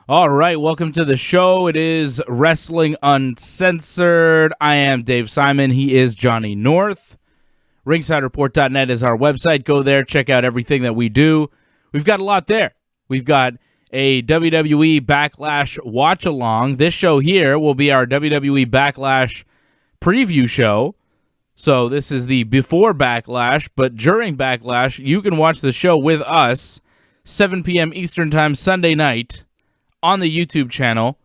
All right, welcome to the show. It is Wrestling Uncensored. I am Dave Simon. He is Johnny North. RingsideReport.net is our website. Go there, check out everything that we do. We've got a lot there. We've got a WWE Backlash watch-along. This show here will be our WWE Backlash preview show. So this is the before Backlash, but during Backlash, you can watch the show with us, 7 p.m. Eastern Time, Sunday night, on the YouTube channel.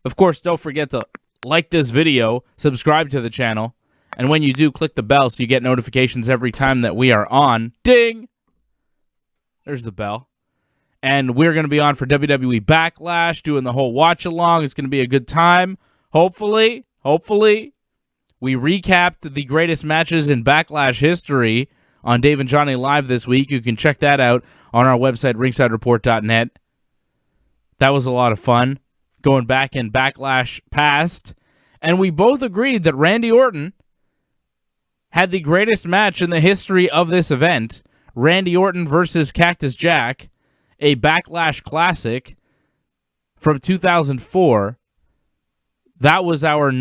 Of course, don't forget to like this video, subscribe to the channel, and when you do, click the bell so you get notifications every time that we are on. Ding! There's the bell. And we're going to be on for WWE Backlash, doing the whole watch-along. It's going to be a good time. Hopefully, we recapped the greatest matches in Backlash history on Dave and Johnny Live this week. You can check that out on our website, RingsideReport.net. That was a lot of fun, going back in Backlash past. And we both agreed that Randy Orton had the greatest match in the history of this event. Randy Orton versus Cactus Jack, a Backlash classic from 2004. That was our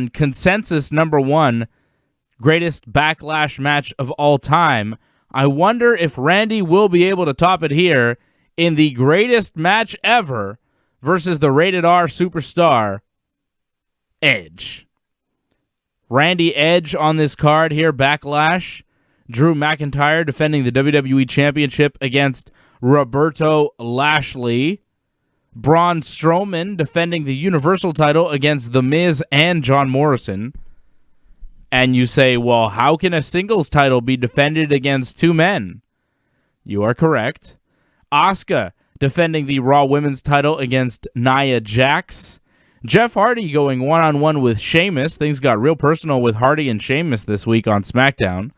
consensus number one greatest Backlash match of all time. I wonder if Randy will be able to top it here in the greatest match ever versus the Rated R superstar, Edge. Randy Edge on this card here, Backlash. Drew McIntyre defending the WWE Championship against Roberto Lashley. Braun Strowman defending the Universal title against The Miz and John Morrison. And you say, well, how can a singles title be defended against two men? You are correct. Asuka defending the Raw Women's title against Nia Jax. Jeff Hardy going one-on-one with Sheamus. Things got real personal with Hardy and Sheamus this week on SmackDown.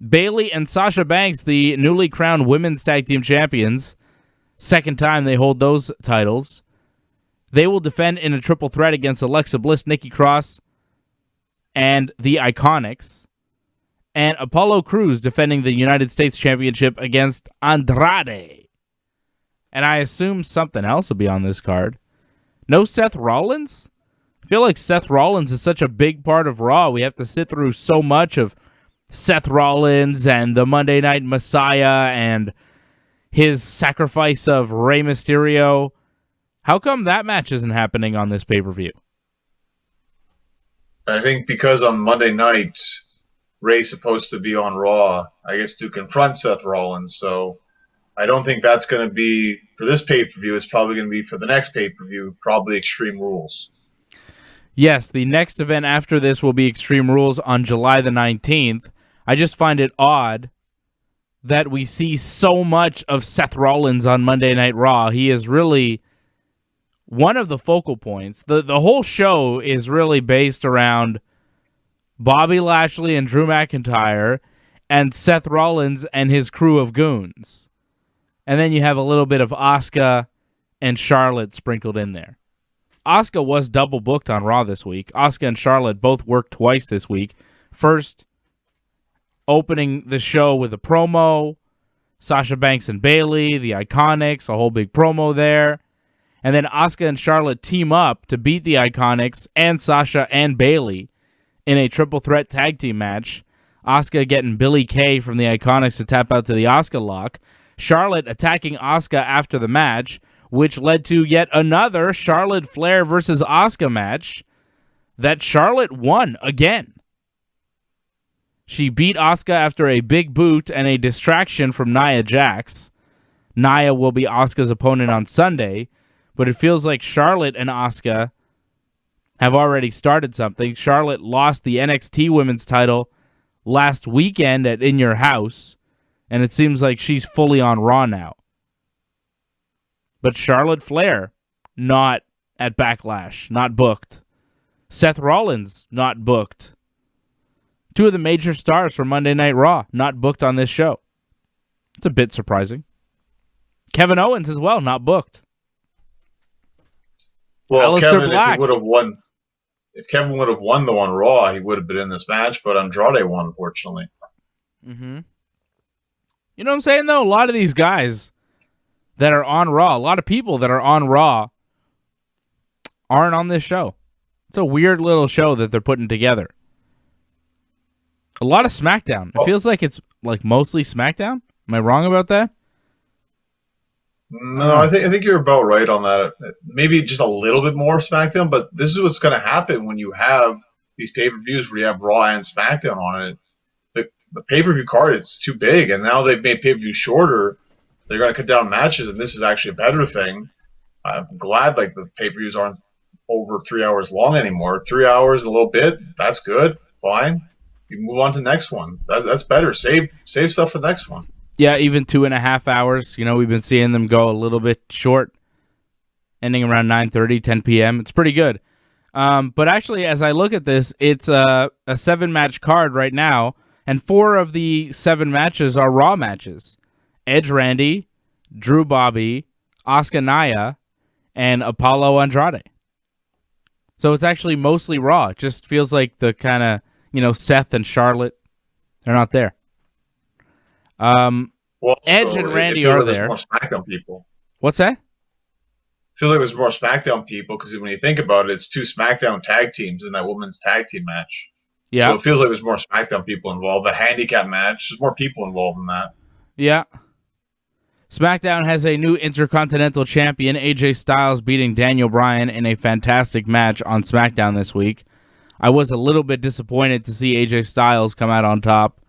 Bayley and Sasha Banks, the newly crowned Women's Tag Team Champions. Second time they hold those titles. They will defend in a triple threat against Alexa Bliss, Nikki Cross, and the Iconics. And Apollo Crews defending the United States Championship against Andrade. And I assume something else will be on this card. No Seth Rollins? I feel like Seth Rollins is such a big part of Raw. We have to sit through so much of Seth Rollins and the Monday Night Messiah and his sacrifice of Rey Mysterio. How come that match isn't happening on this pay-per-view? I think because on Monday night, Rey's supposed to be on Raw, I guess, to confront Seth Rollins. So I don't think that's going to be for this pay-per-view. It's probably going to be for the next pay-per-view, probably Extreme Rules. Yes, the next event after this will be Extreme Rules on July the 19th. I just find it odd that we see so much of Seth Rollins on Monday Night Raw. He is really one of the focal points. The whole show is really based around Bobby Lashley and Drew McIntyre and Seth Rollins and his crew of goons. And then you have a little bit of Asuka and Charlotte sprinkled in there. Asuka was double booked on Raw this week. Asuka and Charlotte both worked twice this week. First, opening the show with a promo, Sasha Banks and Bayley, the Iconics, a whole big promo there. And then Asuka and Charlotte team up to beat the Iconics and Sasha and Bayley in a triple threat tag team match. Asuka getting Billy Kay from the Iconics to tap out to the Asuka lock. Charlotte attacking Asuka after the match, which led to yet another Charlotte Flair versus Asuka match that Charlotte won again. She beat Asuka after a big boot and a distraction from Nia Jax. Nia will be Asuka's opponent on Sunday, but it feels like Charlotte and Asuka have already started something. Charlotte lost the NXT Women's title last weekend at In Your House, and it seems like she's fully on Raw now. But Charlotte Flair, not at Backlash, not booked. Seth Rollins, not booked. Two of the major stars from Monday Night Raw, not booked on this show. It's a bit surprising. Kevin Owens as well, not booked. Well, Aleister Kevin, Black. if he would have won, if Kevin would have won the one Raw, he would have been in this match, but Andrade won, unfortunately. Mm-hmm. You know what I'm saying, though? A lot of these guys that are on Raw. A lot of people that are on Raw aren't on this show. It's a weird little show that they're putting together. A lot of SmackDown. It feels like it's like mostly SmackDown. Am I wrong about that? No, I think you're about right on that. Maybe just a little bit more SmackDown, but this is what's going to happen when you have these pay-per-views where you have Raw and SmackDown on it. The pay-per-view card, it's too big, and now they've made pay-per-view shorter. They're going to cut down matches, and this is actually a better thing. I'm glad like the pay-per-views aren't over 3 hours long anymore. 3 hours, a little bit, that's good, fine. You move on to the next one. That's better. Save stuff for the next one. Yeah, even 2.5 hours. We've been seeing them go a little bit short, ending around 9:30, 10 p.m. It's pretty good. But actually, as I look at this, it's a 7-match card right now, and 4 of the 7 matches are Raw matches. Edge Randy, Drew Bobby, Asuka Nia, and Apollo Andrade. So it's actually mostly Raw. It just feels like the kind of, Seth and Charlotte, they're not there. Edge and Randy are there. More SmackDown people. What's that? Feels like there's more SmackDown people because when you think about it, it's 2 SmackDown tag teams in that women's tag team match. Yeah. So it feels like there's more SmackDown people involved. The handicap match, there's more people involved in that. Yeah. SmackDown has a new Intercontinental Champion, AJ Styles, beating Daniel Bryan in a fantastic match on SmackDown this week. I was a little bit disappointed to see AJ Styles come out on top.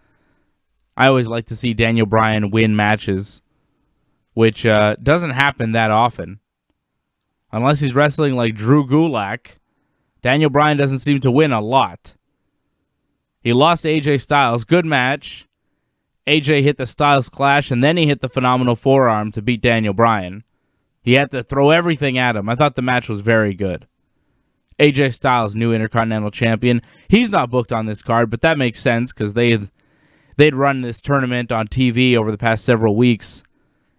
I always like to see Daniel Bryan win matches, which doesn't happen that often. Unless he's wrestling like Drew Gulak, Daniel Bryan doesn't seem to win a lot. He lost to AJ Styles. Good match. AJ hit the Styles Clash, and then he hit the Phenomenal Forearm to beat Daniel Bryan. He had to throw everything at him. I thought the match was very good. AJ Styles, new Intercontinental Champion. He's not booked on this card, but that makes sense because they'd run this tournament on TV over the past several weeks,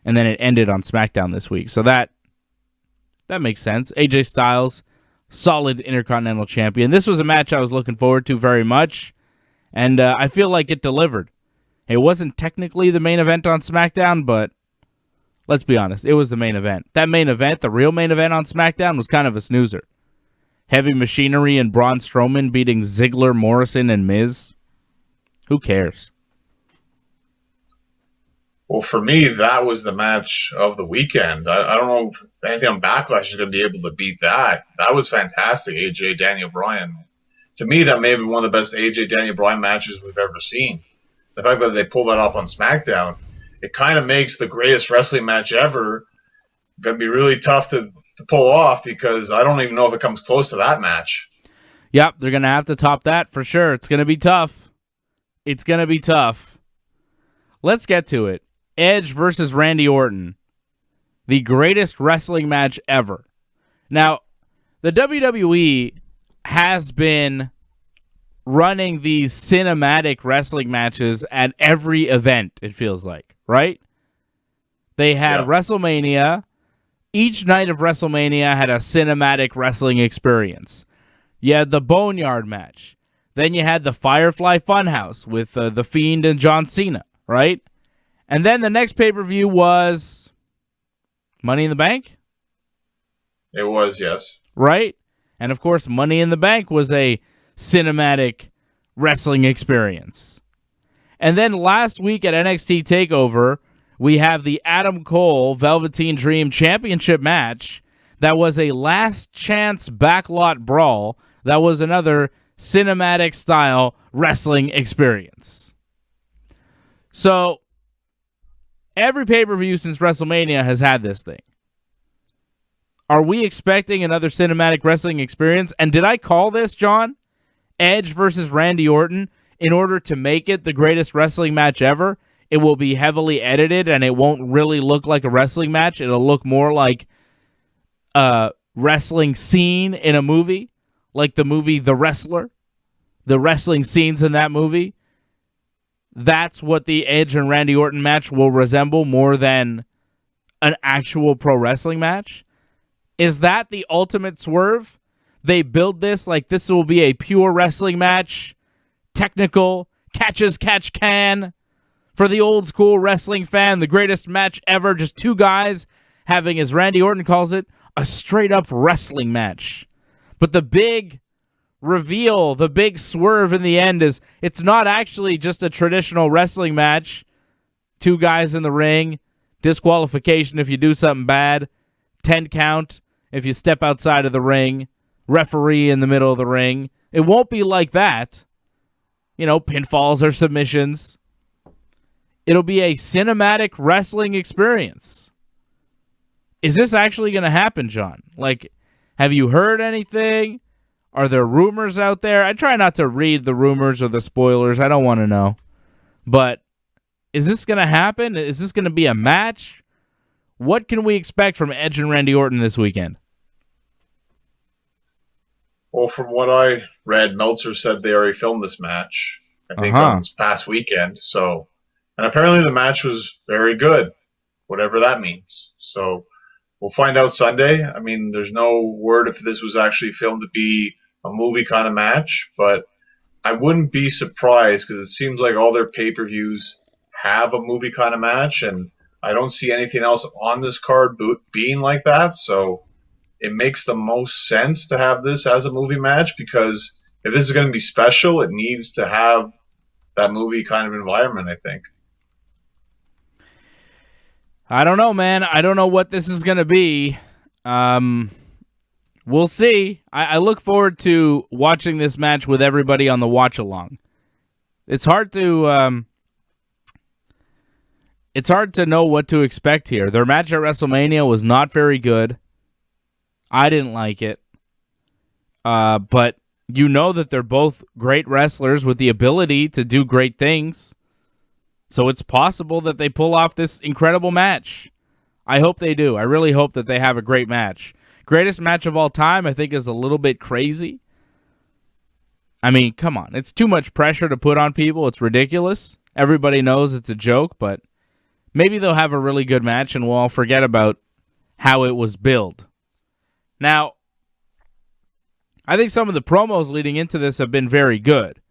and then it ended on SmackDown this week. So that makes sense. AJ Styles, solid Intercontinental Champion. This was a match I was looking forward to very much, and I feel like it delivered. It wasn't technically the main event on SmackDown, but let's be honest, it was the main event. That main event, the real main event on SmackDown, was kind of a snoozer. Heavy Machinery and Braun Strowman beating Ziggler, Morrison, and Miz. Who cares? Well, for me, that was the match of the weekend. I don't know if anything on Backlash is going to be able to beat that. That was fantastic, AJ Daniel Bryan. To me, that may have been one of the best AJ Daniel Bryan matches we've ever seen. The fact that they pulled that off on SmackDown, it kind of makes the greatest wrestling match ever going to be really tough to pull off because I don't even know if it comes close to that match. Yep, they're going to have to top that for sure. It's going to be tough. It's going to be tough. Let's get to it. Edge versus Randy Orton. The greatest wrestling match ever. Now, the WWE has been running these cinematic wrestling matches at every event, it feels like, right? They had WrestleMania. Each night of WrestleMania had a cinematic wrestling experience. You had the Boneyard match. Then you had the Firefly Funhouse with The Fiend and John Cena, right? And then the next pay-per-view was Money in the Bank? It was, yes. Right? And, of course, Money in the Bank was a cinematic wrestling experience. And then last week at NXT TakeOver, we have the Adam Cole Velveteen Dream Championship match that was a last-chance backlot brawl that was another cinematic-style wrestling experience. So, every pay-per-view since WrestleMania has had this thing. Are we expecting another cinematic wrestling experience? And did I call this, John? Edge versus Randy Orton, in order to make it the greatest wrestling match ever, it will be heavily edited and it won't really look like a wrestling match. It'll look more like a wrestling scene in a movie, like the movie The Wrestler. The wrestling scenes in that movie. That's what the Edge and Randy Orton match will resemble more than an actual pro wrestling match. Is that the ultimate swerve? They build this like this will be a pure wrestling match, technical, catch as catch can, For the old school wrestling fan, the greatest match ever, just two guys having, as Randy Orton calls it, a straight-up wrestling match. But the big reveal, the big swerve in the end is it's not actually just a traditional wrestling match. Two guys in the ring, disqualification if you do something bad, 10 count if you step outside of the ring, referee in the middle of the ring. It won't be like that. Pinfalls or submissions. It'll be a cinematic wrestling experience. Is this actually going to happen, John? Have you heard anything? Are there rumors out there? I try not to read the rumors or the spoilers. I don't want to know. But is this going to happen? Is this going to be a match? What can we expect from Edge and Randy Orton this weekend? Well, from what I read, Meltzer said they already filmed this match, I think, on this past weekend. And apparently the match was very good, whatever that means. So we'll find out Sunday. I mean, there's no word if this was actually filmed to be a movie kind of match, but I wouldn't be surprised because it seems like all their pay-per-views have a movie kind of match, and I don't see anything else on this card being like that. So it makes the most sense to have this as a movie match, because if this is going to be special, it needs to have that movie kind of environment, I think. I don't know, man. I don't know what this is going to be. We'll see. I look forward to watching this match with everybody on the watch-along. It's hard to know what to expect here. Their match at WrestleMania was not very good. I didn't like it. But you know that they're both great wrestlers with the ability to do great things. So it's possible that they pull off this incredible match. I hope they do. I really hope that they have a great match. Greatest match of all time, I think, is a little bit crazy. I mean, come on. It's too much pressure to put on people. It's ridiculous. Everybody knows it's a joke, but maybe they'll have a really good match and we'll all forget about how it was billed. Now, I think some of the promos leading into this have been very good.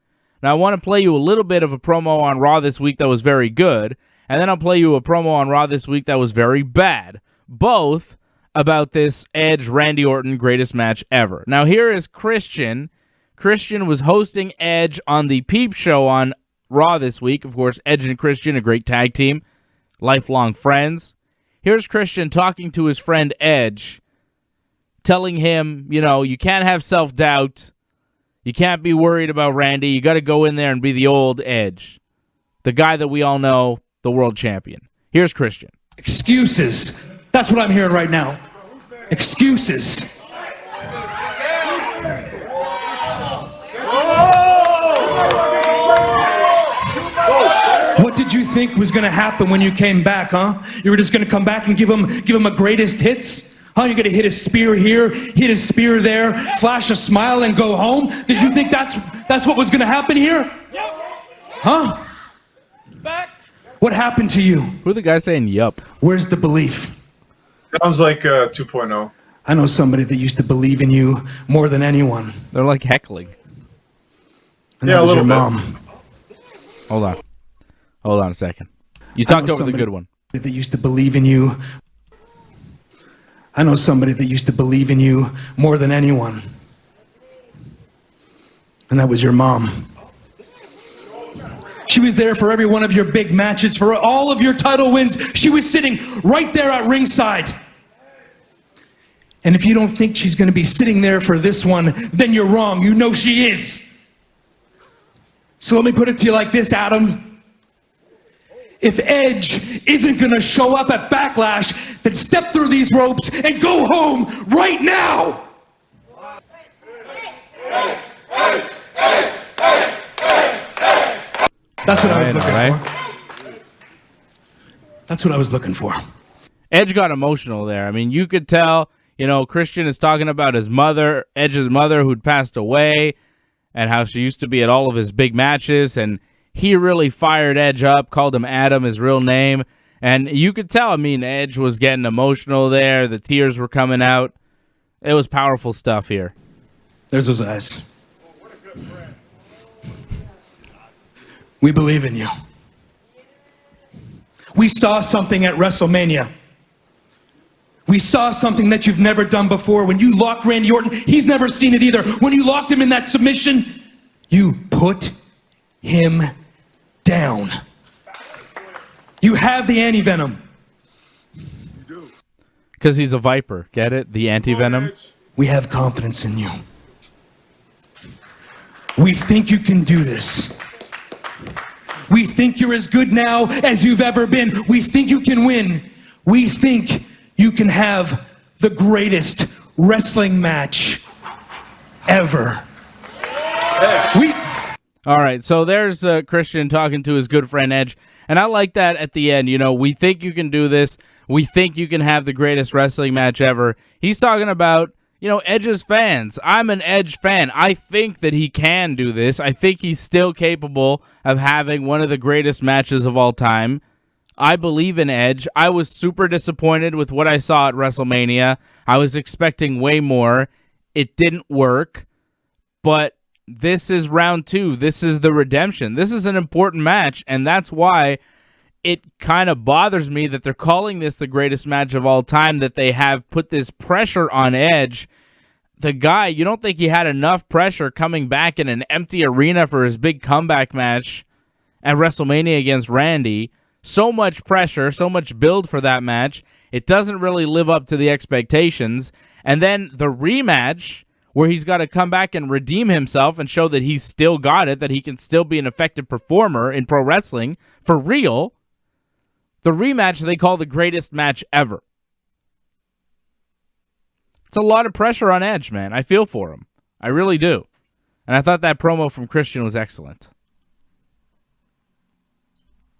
Now, I want to play you a little bit of a promo on Raw this week that was very good, and then I'll play you a promo on Raw this week that was very bad. Both about this Edge Randy Orton greatest match ever. Now, here is Christian. Christian was hosting Edge on the Peep Show on Raw this week. Of course, Edge and Christian, a great tag team, lifelong friends. Here's Christian talking to his friend Edge, telling him, you can't have self-doubt. You can't be worried about Randy. You got to go in there and be the old Edge, the guy that we all know, the world champion. Here's Christian. Excuses. That's what I'm hearing right now. Excuses. What did you think was going to happen when you came back, huh? You were just going to come back and give him a greatest hits? Huh? You're going to hit a spear here, hit a spear there, flash a smile and go home? Did you think that's what was going to happen here? Huh? What happened to you? Who the guy saying yup? Where's the belief? Sounds like 2.0. I know somebody that used to believe in you more than anyone. They're like heckling. And that was your mom. Hold on a second. You talked over the good one. That used to believe in you. I know somebody that used to believe in you more than anyone. And that was your mom. She was there for every one of your big matches, for all of your title wins. She was sitting right there at ringside. And if you don't think she's going to be sitting there for this one, then you're wrong. You know she is. So let me put it to you like this, Adam. If Edge isn't going to show up at Backlash, then step through these ropes and go home right now. That's what I was looking for. That's what I was looking for. Edge got emotional there. I mean, you could tell, Christian is talking about his mother, Edge's mother, who'd passed away, and how she used to be at all of his big matches, and he really fired Edge up, called him Adam, his real name. And you could tell, Edge was getting emotional there. The tears were coming out. It was powerful stuff here. There's those eyes. We believe in you. We saw something at WrestleMania. We saw something that you've never done before. When you locked Randy Orton, he's never seen it either. When you locked him in that submission, you put him down. You have the anti-venom. Because he's a Viper. Get it? The anti-venom. We have confidence in you. We think you can do this. We think you're as good now as you've ever been. We think you can win. We think you can have the greatest wrestling match ever. All right, so there's Christian talking to his good friend Edge, and I like that at the end. You know, we think you can do this. We think you can have the greatest wrestling match ever. He's talking about, you know, Edge's fans. I'm an Edge fan. I think that he can do this. I think he's still capable of having one of the greatest matches of all time. I believe in Edge. I was super disappointed with what I saw at WrestleMania. I was expecting way more. It didn't work. But this is round 2. This is the redemption. This is an important match, and that's why it kind of bothers me that they're calling this the greatest match of all time, that they have put this pressure on Edge. The guy, you don't think he had enough pressure coming back in an empty arena for his big comeback match at WrestleMania against Randy? So much pressure, so much build for that match. It doesn't really live up to the expectations. And then the rematch, where he's got to come back and redeem himself and show that he's still got it, that he can still be an effective performer in pro wrestling for real. The rematch they call the greatest match ever. It's a lot of pressure on Edge, man. I feel for him. I really do. And I thought that promo from Christian was excellent.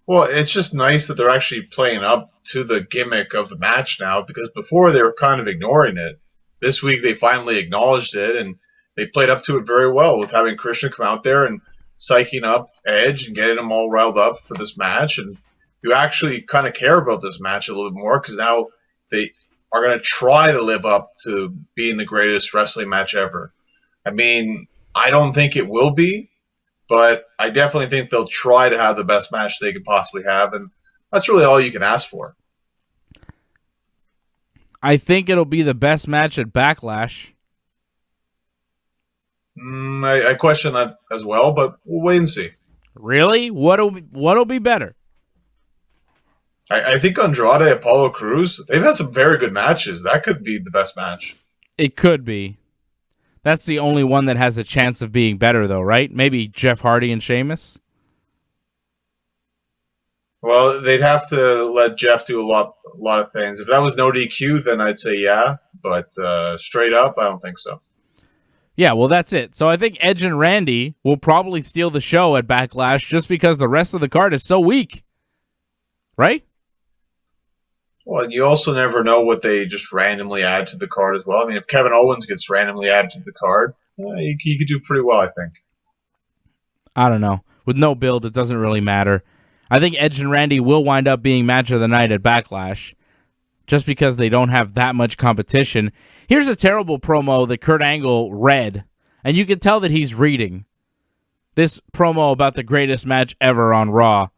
Well, it's just nice that they're actually playing up to the gimmick of the match now, because before they were kind of ignoring it. This week they finally acknowledged it, and they played up to it very well with having Christian come out there and psyching up Edge and getting him all riled up for this match. And you actually kind of care about this match a little bit more, because now they are going to try to live up to being the greatest wrestling match ever. I mean, I don't think it will be, but I definitely think they'll try to have the best match they could possibly have, and that's really all you can ask for. I think it'll be the best match at Backlash. I question that as well, but we'll wait and see. Really? What'll be better? I think Andrade, Apollo Crews, they've had some very good matches. That could be the best match. It could be. That's the only one that has a chance of being better, though, right? Maybe Jeff Hardy and Sheamus? Well, they'd have to let Jeff do a lot of things. If that was no DQ, then I'd say yeah. But straight up, I don't think so. Yeah, well, that's it. So I think Edge and Randy will probably steal the show at Backlash just because the rest of the card is so weak. Right? Well, you also never know what they just randomly add to the card as well. I mean, if Kevin Owens gets randomly added to the card, he could do pretty well, I think. I don't know. With no build, it doesn't really matter. I think Edge and Randy will wind up being match of the night at Backlash just because they don't have that much competition. Here's a terrible promo that Kurt Angle read, and you can tell that he's reading. This promo about the greatest match ever on Raw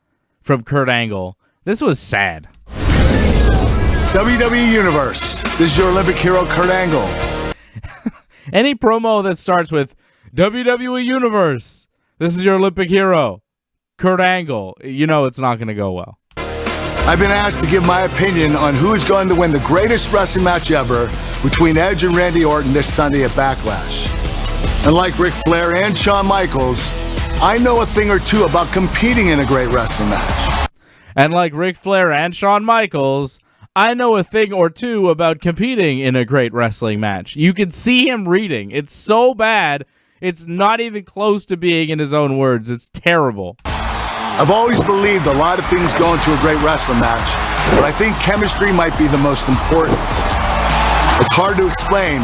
from Kurt Angle. This was sad. WWE Universe, this is your Olympic hero, Kurt Angle. Any promo that starts with WWE Universe, this is your Olympic hero, Kurt Angle, you know it's not going to go well. I've been asked to give my opinion on who is going to win the greatest wrestling match ever between Edge and Randy Orton this Sunday at Backlash. And like Ric Flair and Shawn Michaels, I know a thing or two about competing in a great wrestling match. And like Ric Flair and Shawn Michaels, I know a thing or two about competing in a great wrestling match. You can see him reading. It's so bad, it's not even close to being in his own words. It's terrible. I've always believed a lot of things go into a great wrestling match, but I think chemistry might be the most important. It's hard to explain,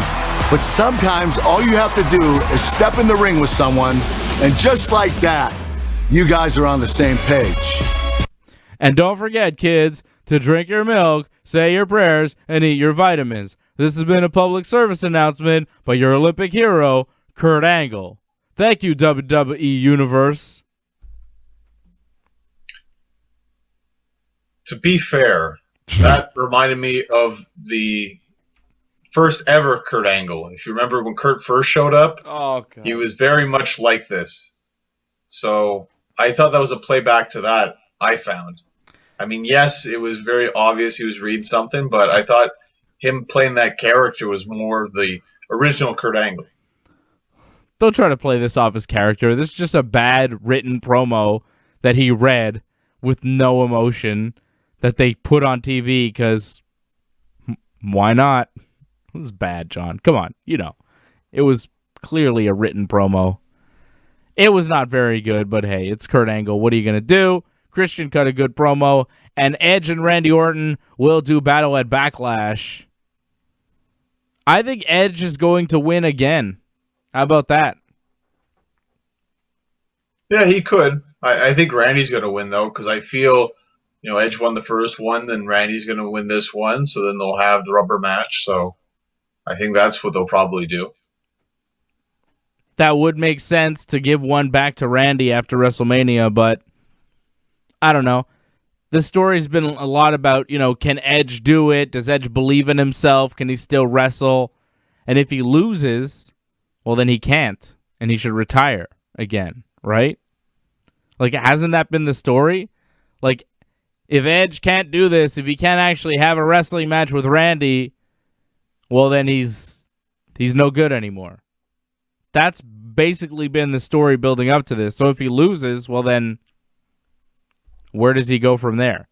but sometimes all you have to do is step in the ring with someone, and just like that, you guys are on the same page. And don't forget, kids, to drink your milk, say your prayers, and eat your vitamins. This has been a public service announcement by your Olympic hero, Kurt Angle. Thank you, WWE Universe. to be fair, that reminded me of the first ever Kurt Angle. If you remember when Kurt first showed up, he was very much like this. So I thought that was a playback to that, I found. I mean, yes, it was very obvious he was reading something, but I thought him playing that character was more the original Kurt Angle. Don't try to play this off his character. This is just a bad written promo that he read with no emotion that they put on TV because why not? It was bad, John. Come on. It was clearly a written promo. It was not very good, but hey, it's Kurt Angle. What are you going to do? Christian cut a good promo, and Edge and Randy Orton will do battle at Backlash. I think Edge is going to win again. How about that? Yeah, he could. I think Randy's going to win, though, because I feel, Edge won the first one, then Randy's going to win this one, so then they'll have the rubber match. So I think that's what they'll probably do. That would make sense to give one back to Randy after WrestleMania, but I don't know. The story's been a lot about, can Edge do it? Does Edge believe in himself? Can he still wrestle? And if he loses, well, then he can't, and he should retire again, right? Like, hasn't that been the story? Like, if Edge can't do this, if he can't actually have a wrestling match with Randy, well, then he's no good anymore. That's basically been the story building up to this. So if he loses, well, then where does he go from there?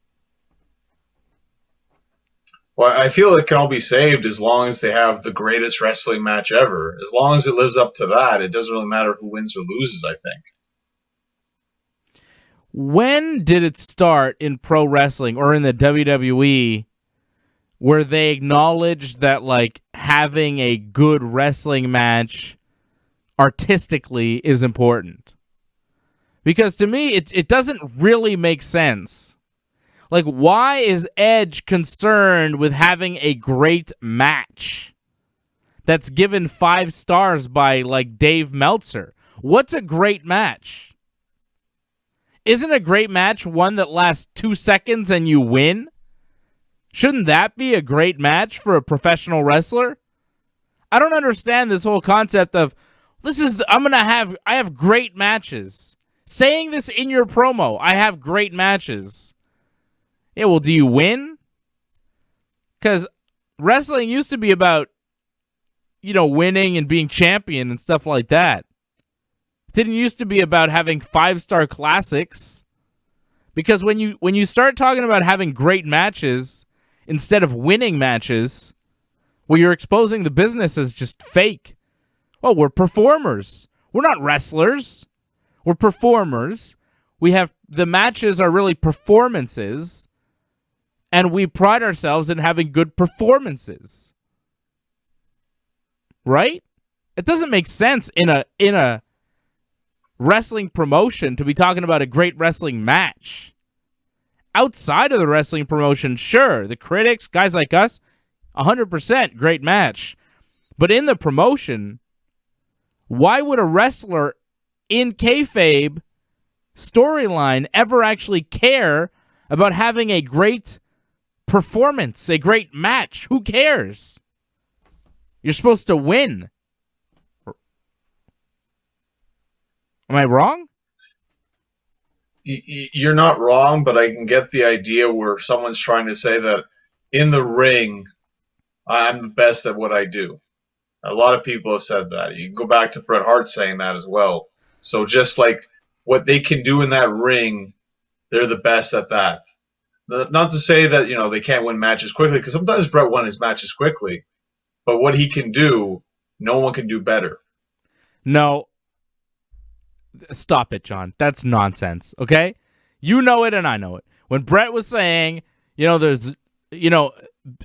Well, I feel it can all be saved as long as they have the greatest wrestling match ever. As long as it lives up to that, it doesn't really matter who wins or loses, I think. When did it start in pro wrestling or in the WWE where they acknowledged that, like, having a good wrestling match artistically is important? Because to me, it doesn't really make sense. Like, why is Edge concerned with having a great match that's given 5 stars by, like, Dave Meltzer? What's a great match? Isn't a great match one that lasts 2 seconds and you win? Shouldn't that be a great match for a professional wrestler? I don't understand this whole concept of, I have great matches. Saying this in your promo, I have great matches. Yeah, well, do you win? Because wrestling used to be about, winning and being champion and stuff like that. It didn't used to be about having 5-star classics. Because when you start talking about having great matches instead of winning matches, well, you're exposing the business as just fake. Well, we're performers. We're not wrestlers. We're performers. The matches are really performances, and we pride ourselves in having good performances. Right? It doesn't make sense in a wrestling promotion to be talking about a great wrestling match. Outside of the wrestling promotion, sure, the critics, guys like us, 100% great match. But in the promotion, why would a wrestler in kayfabe storyline ever actually care about having a great performance, a great match? Who cares? You're supposed to win. Am I wrong? You're not wrong, but I can get the idea where someone's trying to say that in the ring, I'm the best at what I do. A lot of people have said that. You can go back to Bret Hart saying that as well. So just like what they can do in that ring, they're the best at that. Not to say that, they can't win matches quickly, because sometimes Bret won his matches quickly. But what he can do, no one can do better. No. Stop it, John. That's nonsense, okay? You know it and I know it. When Bret was saying,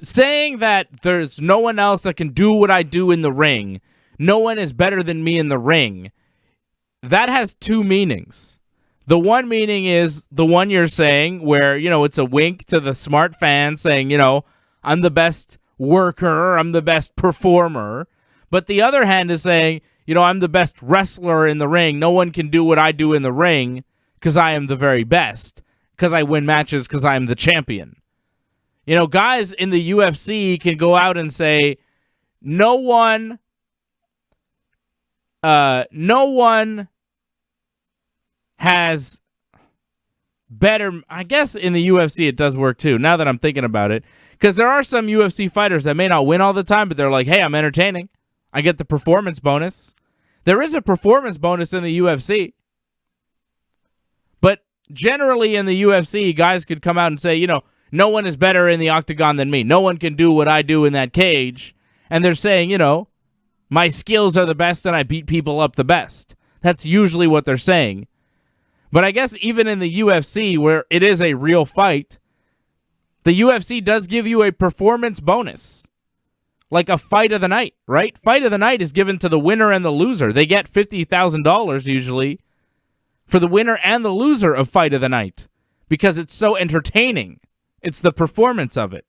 saying that there's no one else that can do what I do in the ring, no one is better than me in the ring, that has 2 meanings. The one meaning is the one you're saying where, it's a wink to the smart fan saying, I'm the best worker, I'm the best performer. But the other hand is saying, I'm the best wrestler in the ring. No one can do what I do in the ring because I am the very best. because I win matches because I'm the champion. You know, guys in the UFC can go out and say, no one has better. I guess in the UFC it does work too, now that I'm thinking about it. Because there are some UFC fighters that may not win all the time, but they're like, hey, I'm entertaining. I get the performance bonus. There is a performance bonus in the UFC. But generally in the UFC, guys could come out and say, you know, no one is better in the octagon than me. No one can do what I do in that cage. And they're saying, you know, my skills are the best and I beat people up the best. That's usually what they're saying. But I guess even in the UFC, where it is a real fight, the UFC does give you a performance bonus. Like a fight of the night, right? Fight of the night is given to the winner and the loser. They get $50,000 usually for the winner and the loser of fight of the night because it's so entertaining. It's the performance of it.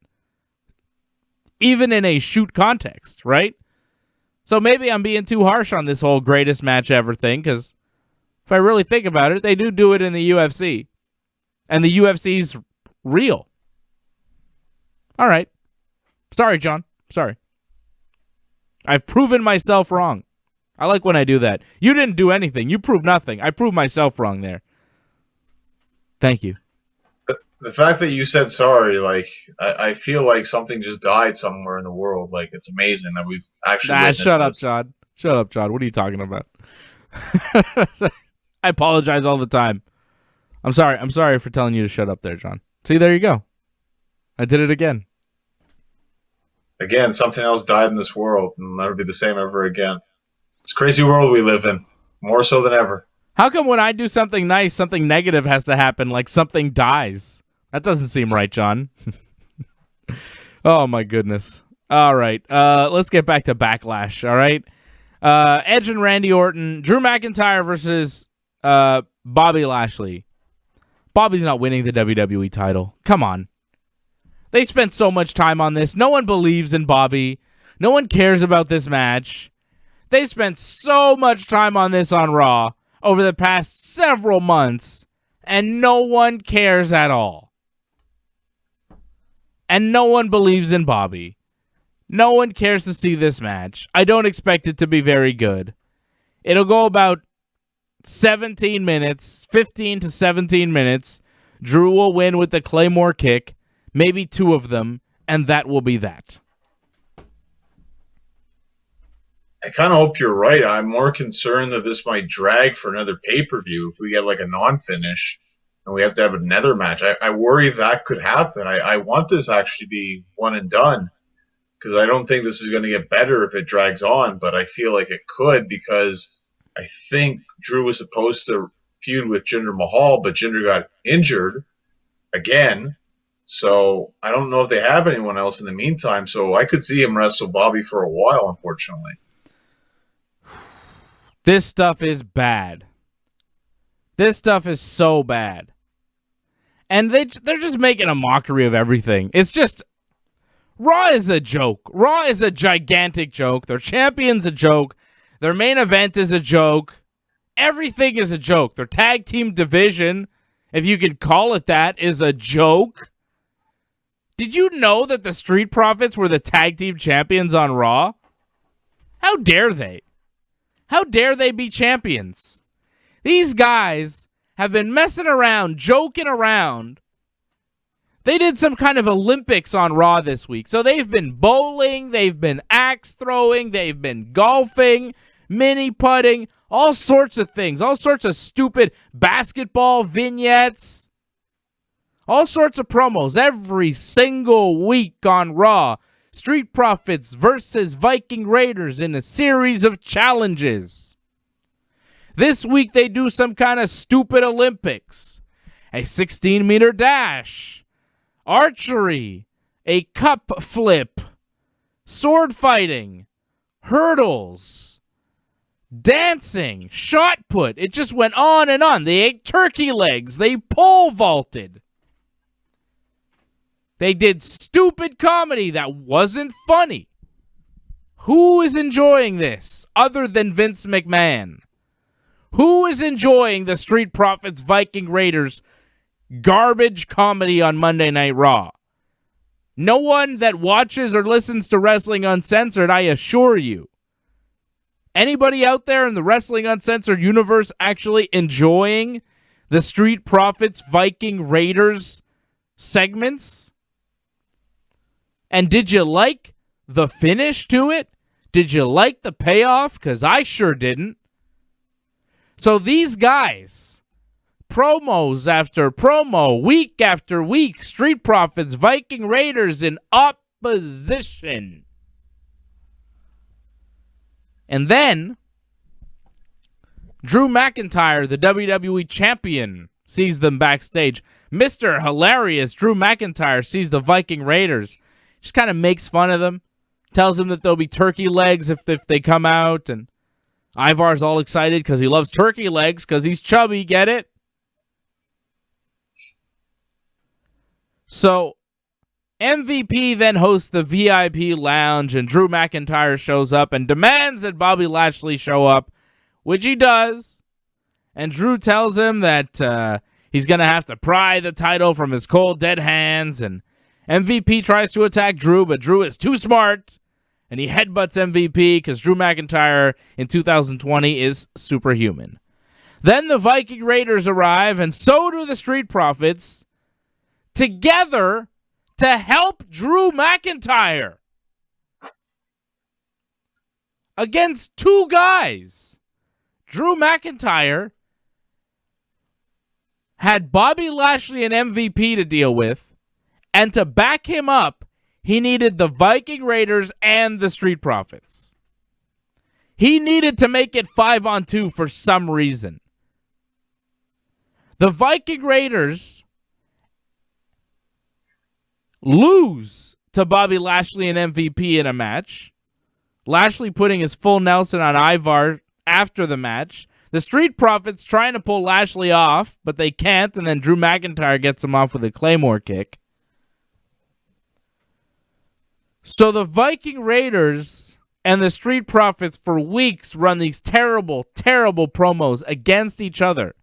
Even in a shoot context, right? So maybe I'm being too harsh on this whole greatest match ever thing because if I really think about it, they do it in the UFC. And the UFC's real. All right. Sorry, John. Sorry. I've proven myself wrong. I like when I do that. You didn't do anything. You proved nothing. I proved myself wrong there. Thank you. The fact that you said sorry, like, I feel like something just died somewhere in the world. Like, it's amazing that we've actually witnessed shut up, this. John. Shut up, John. What are you talking about? I apologize all the time. I'm sorry for telling you to shut up there, John. See, there you go. I did it again. Again, something else died in this world and will never be the same ever again. It's a crazy world we live in, more so than ever. How come when I do something nice, something negative has to happen, like something dies? That doesn't seem right, John. Oh, my goodness. All right, let's get back to Backlash, all right? Edge and Randy Orton, Drew McIntyre versus Bobby Lashley. Bobby's not winning the WWE title. Come on. They spent so much time on this. No one believes in Bobby. No one cares about this match. They spent so much time on this on Raw over the past several months, and no one cares at all. And no one believes in Bobby. No one cares to see this match. I don't expect it to be very good. It'll go about 17 minutes, 15 to 17 minutes. Drew will win with the Claymore kick. Maybe two of them, and that will be that. I kind of hope you're right. I'm more concerned that this might drag for another pay-per-view if we get like a non-finish and we have to have another match. I worry that could happen. I want this actually to be one and done because I don't think this is going to get better if it drags on, but I feel like it could because I think Drew was supposed to feud with Jinder Mahal, but Jinder got injured again. So I don't know if they have anyone else in the meantime. So I could see him wrestle Bobby for a while, unfortunately. This stuff is bad. This stuff is so bad. And they're just making a mockery of everything. It's just, Raw is a joke. Raw is a gigantic joke. Their champion's a joke. Their main event is a joke. Everything is a joke. Their tag team division, if you could call it that, is a joke. Did you know that the Street Profits were the tag team champions on Raw? How dare they? How dare they be champions? These guys have been messing around, joking around. They did some kind of Olympics on Raw this week. So they've been bowling, they've been axe throwing, they've been golfing, mini putting, all sorts of things, all sorts of stupid basketball vignettes. All sorts of promos every single week on Raw. Street Profits versus Viking Raiders in a series of challenges. This week they do some kind of stupid Olympics. A 16-meter dash. Archery. A cup flip. Sword fighting. Hurdles. Dancing. Shot put. It just went on and on. They ate turkey legs. They pole vaulted. They did stupid comedy that wasn't funny. Who is enjoying this other than Vince McMahon? Who is enjoying the Street Profits Viking Raiders garbage comedy on Monday Night Raw. No one that watches or listens to Wrestling Uncensored, I assure you. Anybody out there in the Wrestling Uncensored universe actually enjoying the Street Profits, Viking, Raiders segments? And did you like the finish to it? Did you like the payoff? Because I sure didn't. So these guys, promos after promo, week after week, Street Profits, Viking, Raiders in opposition. And then, Drew McIntyre, the WWE Champion, sees them backstage. Mr. Hilarious Drew McIntyre sees the Viking Raiders. Just kind of makes fun of them. Tells them that there'll be turkey legs if they come out. And Ivar's all excited because he loves turkey legs because he's chubby. Get it? So, MVP then hosts the VIP lounge, and Drew McIntyre shows up and demands that Bobby Lashley show up, which he does. And Drew tells him that he's going to have to pry the title from his cold, dead hands. And MVP tries to attack Drew, but Drew is too smart, and he headbutts MVP because Drew McIntyre in 2020 is superhuman. Then the Viking Raiders arrive, and so do the Street Profits, together to help Drew McIntyre against two guys. Drew McIntyre had Bobby Lashley and MVP to deal with, and to back him up, he needed the Viking Raiders and the Street Profits. He needed to make it 5-on-2 for some reason. The Viking Raiders lose to Bobby Lashley and MVP in a match. Lashley putting his full Nelson on Ivar after the match. The Street Profits trying to pull Lashley off, but they can't, and then Drew McIntyre gets him off with a Claymore kick. So the Viking Raiders and the Street Profits for weeks run these terrible, terrible promos against each other.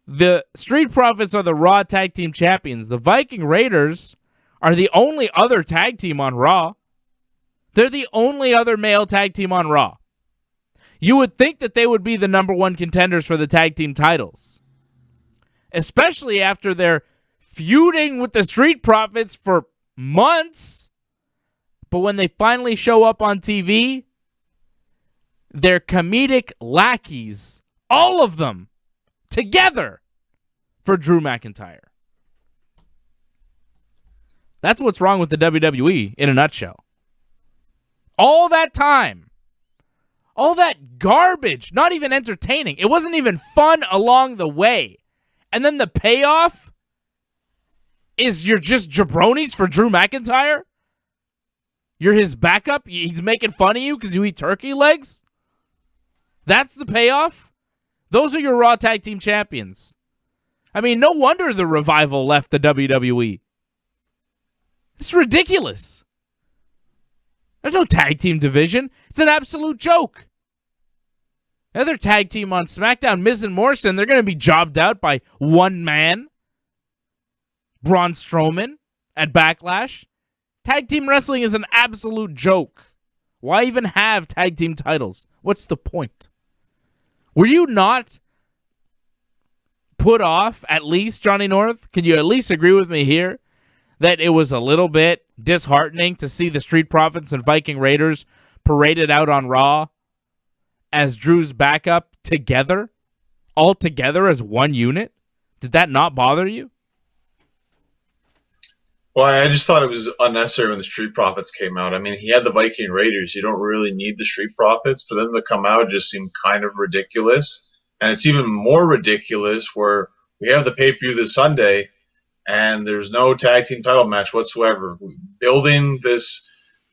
The Street Profits are the Raw Tag Team Champions. The Viking Raiders are the only other tag team on Raw. They're the only other male tag team on Raw. You would think that they would be the number one contenders for the tag team titles, especially after they're feuding with the Street Profits for months. But when they finally show up on TV, they're comedic lackeys, all of them, together for Drew McIntyre. That's what's wrong with the WWE in a nutshell. All that time, all that garbage, not even entertaining. It wasn't even fun along the way. And then the payoff is you're just jabronis for Drew McIntyre? You're his backup? He's making fun of you because you eat turkey legs? That's the payoff? Those are your Raw Tag Team Champions. I mean, no wonder the Revival left the WWE. It's ridiculous. There's no tag team division. It's an absolute joke. The other tag team on SmackDown, Miz and Morrison, they're going to be jobbed out by one man, Braun Strowman, at Backlash. Tag team wrestling is an absolute joke. Why even have tag team titles? What's the point? Were you not put off, at least, Johnny North? Can you at least agree with me here that it was a little bit disheartening to see the Street Profits and Viking Raiders paraded out on Raw as Drew's backup together, all together as one unit? Did that not bother you? Well, I just thought it was unnecessary when the Street Profits came out. I mean, he had the Viking Raiders. You don't really need the Street Profits. For them to come out just seemed kind of ridiculous. And it's even more ridiculous where we have the pay-per-view this Sunday, and there's no tag team title match whatsoever. Building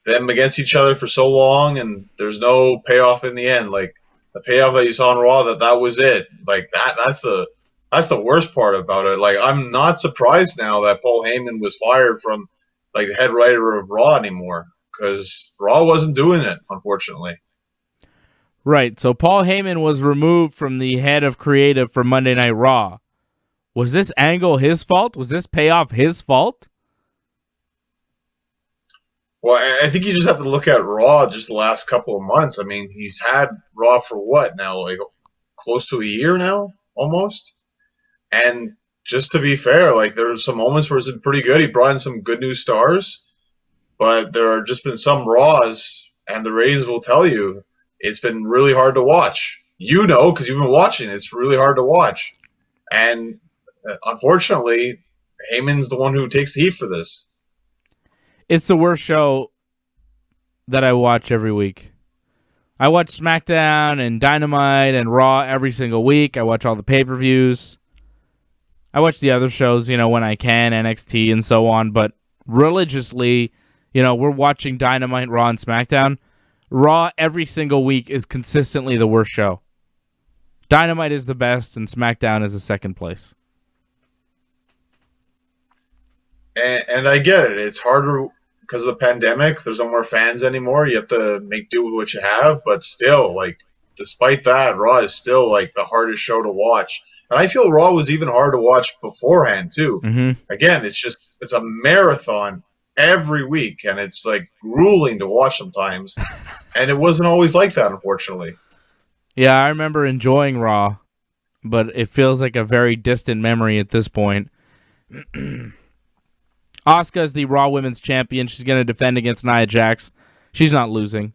them against each other for so long, and there's no payoff in the end. Like, the payoff that you saw on Raw, that was it. Like, that's the worst part about it. Like, I'm not surprised now that Paul Heyman was fired from, like, the head writer of Raw anymore, because Raw wasn't doing it, unfortunately. Right, so Paul Heyman was removed from the head of creative for Monday Night Raw. Was this angle his fault? Was this payoff his fault? Well, I think you just have to look at Raw just the last couple of months. I mean, he's had Raw for what now? Like close to a year now, almost. And just to be fair, like there were some moments where it's been pretty good. He brought in some good new stars, but there have just been some Raws, and the ratings will tell you it's been really hard to watch. You know, because you've been watching. It's really hard to watch, and unfortunately, Heyman's the one who takes the heat for this. It's the worst show that I watch every week. I watch SmackDown and Dynamite and Raw every single week. I watch all the pay-per-views. I watch the other shows, when I can, NXT and so on, but religiously, we're watching Dynamite, Raw, and SmackDown. Raw every single week is consistently the worst show. Dynamite is the best, and SmackDown is the second place. And I get it. It's harder because of the pandemic. There's no more fans anymore. You have to make do with what you have. But still, despite that, Raw is still, the hardest show to watch. And I feel Raw was even hard to watch beforehand, too. Mm-hmm. Again, it's a marathon every week. And it's, grueling to watch sometimes. And it wasn't always like that, unfortunately. Yeah, I remember enjoying Raw. But it feels like a very distant memory at this point. Asuka is the Raw Women's Champion. She's going to defend against Nia Jax. She's not losing.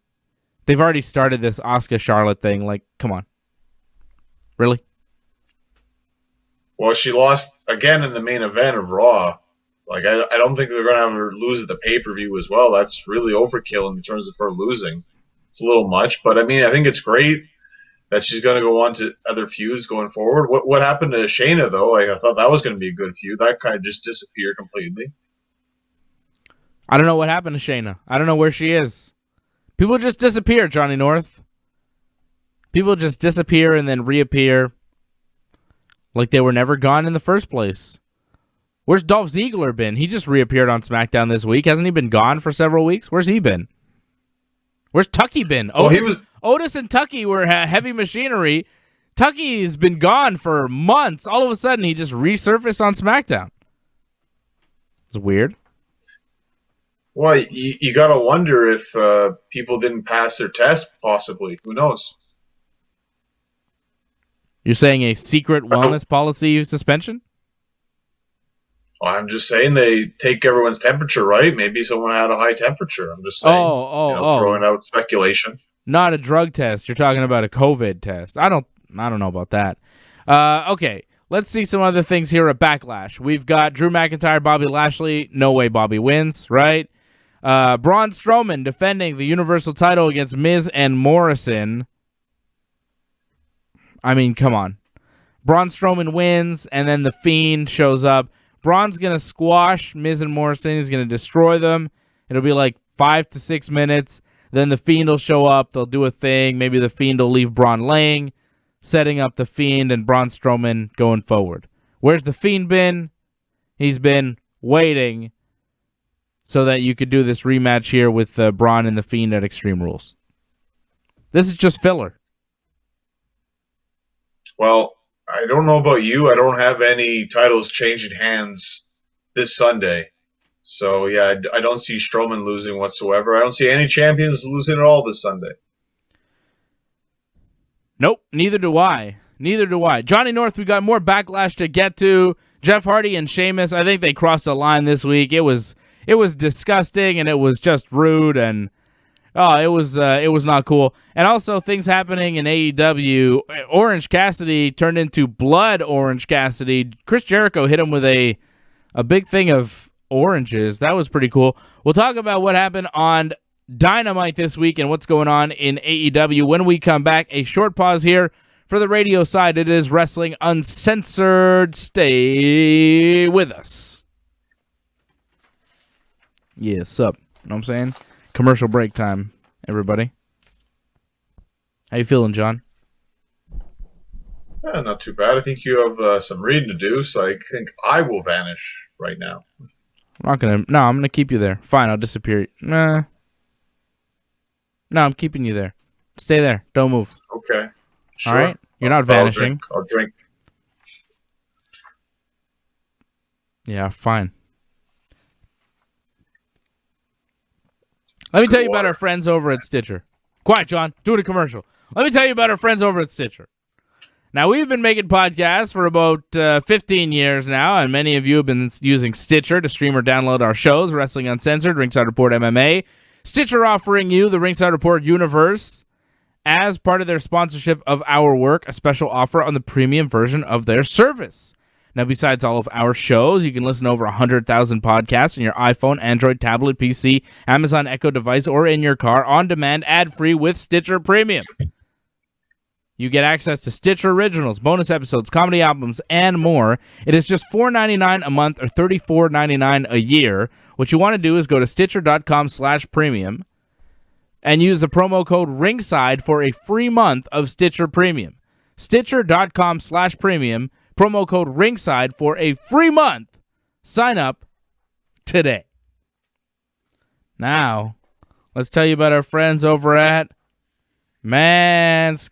They've already started this Asuka-Charlotte thing. Come on. Really? Well, she lost again in the main event of Raw. I don't think they're going to have her lose at the pay-per-view as well. That's really overkill in terms of her losing. It's a little much. But, I think it's great that she's going to go on to other feuds going forward. What happened to Shayna, though? I thought that was going to be a good feud. That kind of just disappeared completely. I don't know what happened to Shayna. I don't know where she is. People just disappear, Johnny North. People just disappear and then reappear like they were never gone in the first place. Where's Dolph Ziggler been? He just reappeared on SmackDown this week. Hasn't he been gone for several weeks? Where's he been? Where's Tucky been? Otis and Tucky were heavy machinery. Tucky's been gone for months. All of a sudden, he just resurfaced on SmackDown. It's weird. Well, you got to wonder if people didn't pass their test, possibly. Who knows? You're saying a secret wellness policy suspension? Well, I'm just saying they take everyone's temperature, right? Maybe someone had a high temperature. I'm just saying. Throwing out speculation. Not a drug test. You're talking about a COVID test. I don't know about that. Okay, let's see some other things here at Backlash. We've got Drew McIntyre, Bobby Lashley. No way Bobby wins, right? Braun Strowman defending the Universal title against Miz and Morrison. I mean, come on. Braun Strowman wins, and then The Fiend shows up. Braun's going to squash Miz and Morrison. He's going to destroy them. It'll be 5 to 6 minutes. Then The Fiend will show up. They'll do a thing. Maybe The Fiend will leave Braun laying, setting up The Fiend and Braun Strowman going forward. Where's The Fiend been? He's been waiting so that you could do this rematch here with Braun and The Fiend at Extreme Rules. This is just filler. Well, I don't know about you. I don't have any titles changing hands this Sunday. So, yeah, I don't see Strowman losing whatsoever. I don't see any champions losing at all this Sunday. Nope, neither do I. Johnny North, we got more Backlash to get to. Jeff Hardy and Sheamus, I think they crossed a line this week. It was disgusting, and it was just rude, and it was not cool. And also things happening in AEW. Orange Cassidy turned into Blood Orange Cassidy. Chris Jericho hit him with a big thing of oranges. That was pretty cool. We'll talk about what happened on Dynamite this week and what's going on in AEW when we come back. A short pause here for the radio side. It is Wrestling Uncensored. Stay with us. Yeah, sup? You know what I'm saying? Commercial break time, everybody. How you feeling, John? Not too bad. I think you have some reading to do, so I think I will vanish right now. I'm gonna keep you there. Fine, I'll disappear. Nah. No, I'm keeping you there. Stay there. Don't move. Okay. Sure. All right? You're not vanishing. I'll drink. Yeah, fine. Let me tell you about our friends over at Stitcher. Quiet, John. Doing a commercial. Let me tell you about our friends over at Stitcher. Now, we've been making podcasts for about 15 years now, and many of you have been using Stitcher to stream or download our shows, Wrestling Uncensored, Ringside Report MMA. Stitcher offering you the Ringside Report universe as part of their sponsorship of our work, a special offer on the premium version of their service. Now, besides all of our shows, you can listen to over 100,000 podcasts on your iPhone, Android, tablet, PC, Amazon Echo device, or in your car on demand, ad-free with Stitcher Premium. You get access to Stitcher Originals, bonus episodes, comedy albums, and more. It is just $4.99 a month or $34.99 a year. What you want to do is go to Stitcher.com/premium and use the promo code RINGSIDE for a free month of Stitcher Premium. Stitcher.com/premium, promo code RINGSIDE for a free month. Sign up today. Now, let's tell you about our friends over at Manscaped.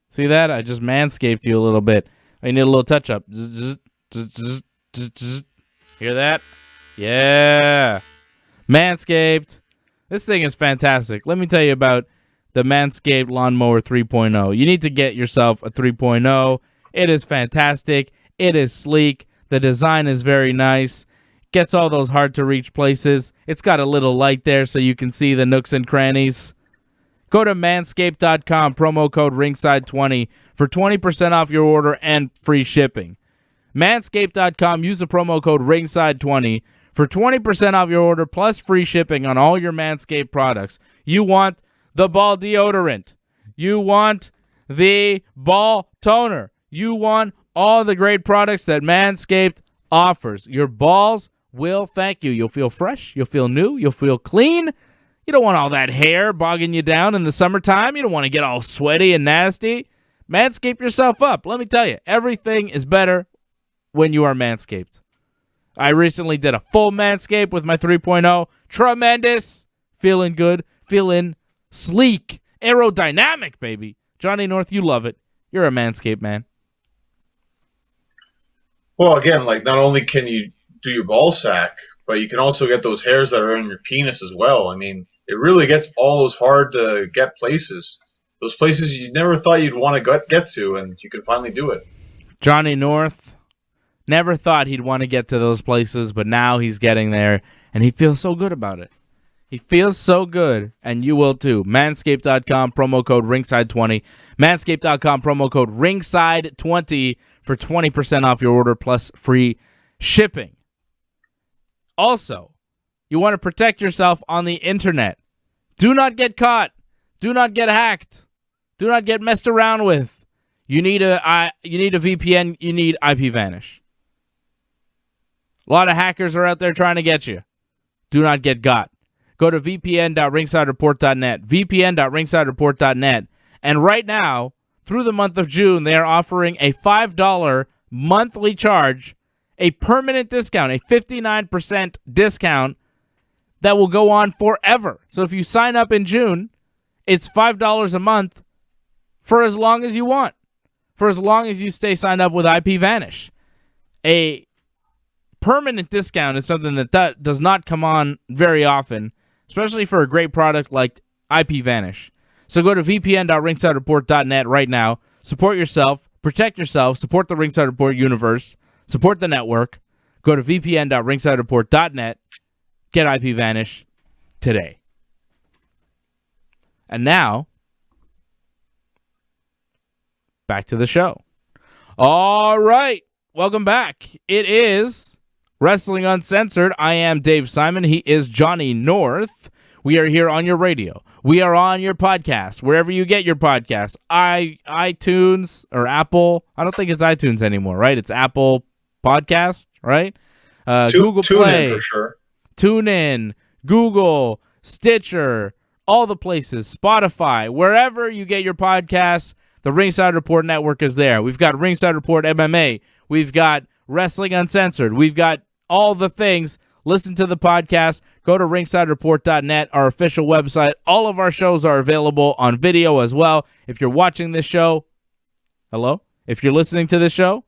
See that? I just manscaped you a little bit. I need a little touch up. Hear that? Yeah. Manscaped. This thing is fantastic. Let me tell you about the Manscaped Lawnmower 3.0. You need to get yourself a 3.0. It is fantastic. It is sleek. The design is very nice. Gets all those hard-to-reach places. It's got a little light there so you can see the nooks and crannies. Go to manscaped.com, promo code RINGSIDE20 for 20% off your order and free shipping. Manscaped.com, use the promo code RINGSIDE20 for 20% off your order plus free shipping on all your Manscaped products. You want the ball deodorant. You want the ball toner. You want all the great products that Manscaped offers. Your balls will thank you. You'll feel fresh. You'll feel new. You'll feel clean. You don't want all that hair bogging you down in the summertime. You don't want to get all sweaty and nasty. Manscape yourself up. Let me tell you, everything is better when you are Manscaped. I recently did a full Manscape with my 3.0. Tremendous. Feeling good. Feeling sleek. Aerodynamic, baby. Johnny North, you love it. You're a Manscaped man. Well, again, like not only can you do your ball sack, but you can also get those hairs that are in your penis as well. I mean, it really gets all those hard to get places. Those places you never thought you'd want to get to, and you can finally do it. Johnny North never thought he'd want to get to those places, but now he's getting there, and he feels so good about it. He feels so good, and you will too. Manscaped.com, promo code RINGSIDE20. Manscaped.com, promo code RINGSIDE20 for 20% off your order plus free shipping. Also, you want to protect yourself on the internet. Do not get caught. Do not get hacked. Do not get messed around with. You need a VPN. You need IPVanish. A lot of hackers are out there trying to get you. Do not get got. Go to vpn.ringsidereport.net. vpn.ringsidereport.net. And right now, through the month of June, they are offering a $5 monthly charge, a permanent discount, a 59% discount that will go on forever. So if you sign up in June, it's $5 a month for as long as you want, for as long as you stay signed up with IPVanish. A permanent discount is something that does not come on very often, especially for a great product like IPVanish. So go to vpn.ringsidereport.net right now. Support yourself. Protect yourself. Support the Ringside Report universe. Support the network. Go to vpn.ringsidereport.net. Get IPVanish today. And now, back to the show. All right. Welcome back. It is Wrestling Uncensored. I am Dave Simon. He is Johnny North. We are here on your radio. We are on your podcast, wherever you get your podcasts. iTunes or Apple. I don't think it's iTunes anymore, right? It's Apple Podcast, right? Google Play. TuneIn for sure. TuneIn, Google, Stitcher, all the places, Spotify, wherever you get your podcasts, the Ringside Report Network is there. We've got Ringside Report MMA. We've got Wrestling Uncensored. We've got all the things. Listen to the podcast. Go to ringsidereport.net, our official website. All of our shows are available on video as well. If you're watching this show, hello? If you're listening to this show,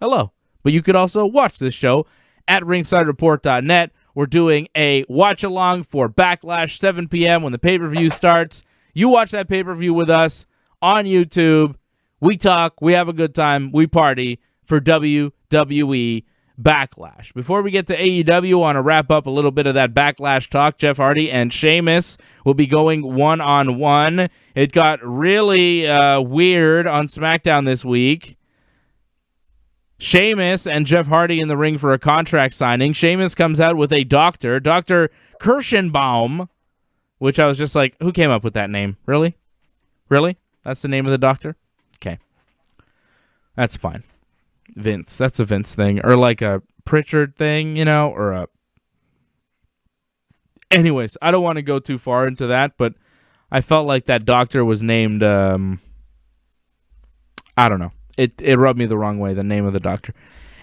hello. But you could also watch this show at ringsidereport.net. We're doing a watch-along for Backlash, 7 p.m. when the pay-per-view starts. You watch that pay-per-view with us on YouTube. We talk, we have a good time, we party for WWE Backlash. Before we get to AEW, I want to wrap up a little bit of that Backlash talk. Jeff Hardy and Sheamus will be going one-on-one. It got really weird on SmackDown this week. Sheamus and Jeff Hardy in the ring for a contract signing. Sheamus comes out with a doctor, Dr. Kirschenbaum, which I was just like, who came up with that name? Really? Really? That's the name of the doctor? Okay. That's fine. Vince. That's a Vince thing. Or like a Pritchard thing, or a... Anyways, I don't want to go too far into that, but I felt like that doctor was named, I don't know. It rubbed me the wrong way, the name of the doctor.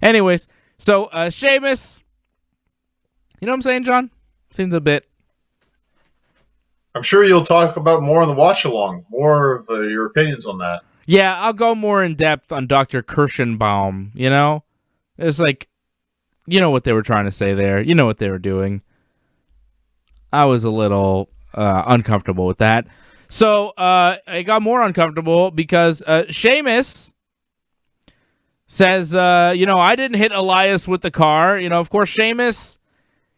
Anyways, so Sheamus, you know what I'm saying, John? Seems a bit... I'm sure you'll talk about more on the watch-along, more of your opinions on that. Yeah, I'll go more in depth on Dr. Kirschenbaum, It's like, you know what they were trying to say there. You know what they were doing. I was a little uncomfortable with that. So I got more uncomfortable because Sheamus says, I didn't hit Elias with the car. Of course, Sheamus,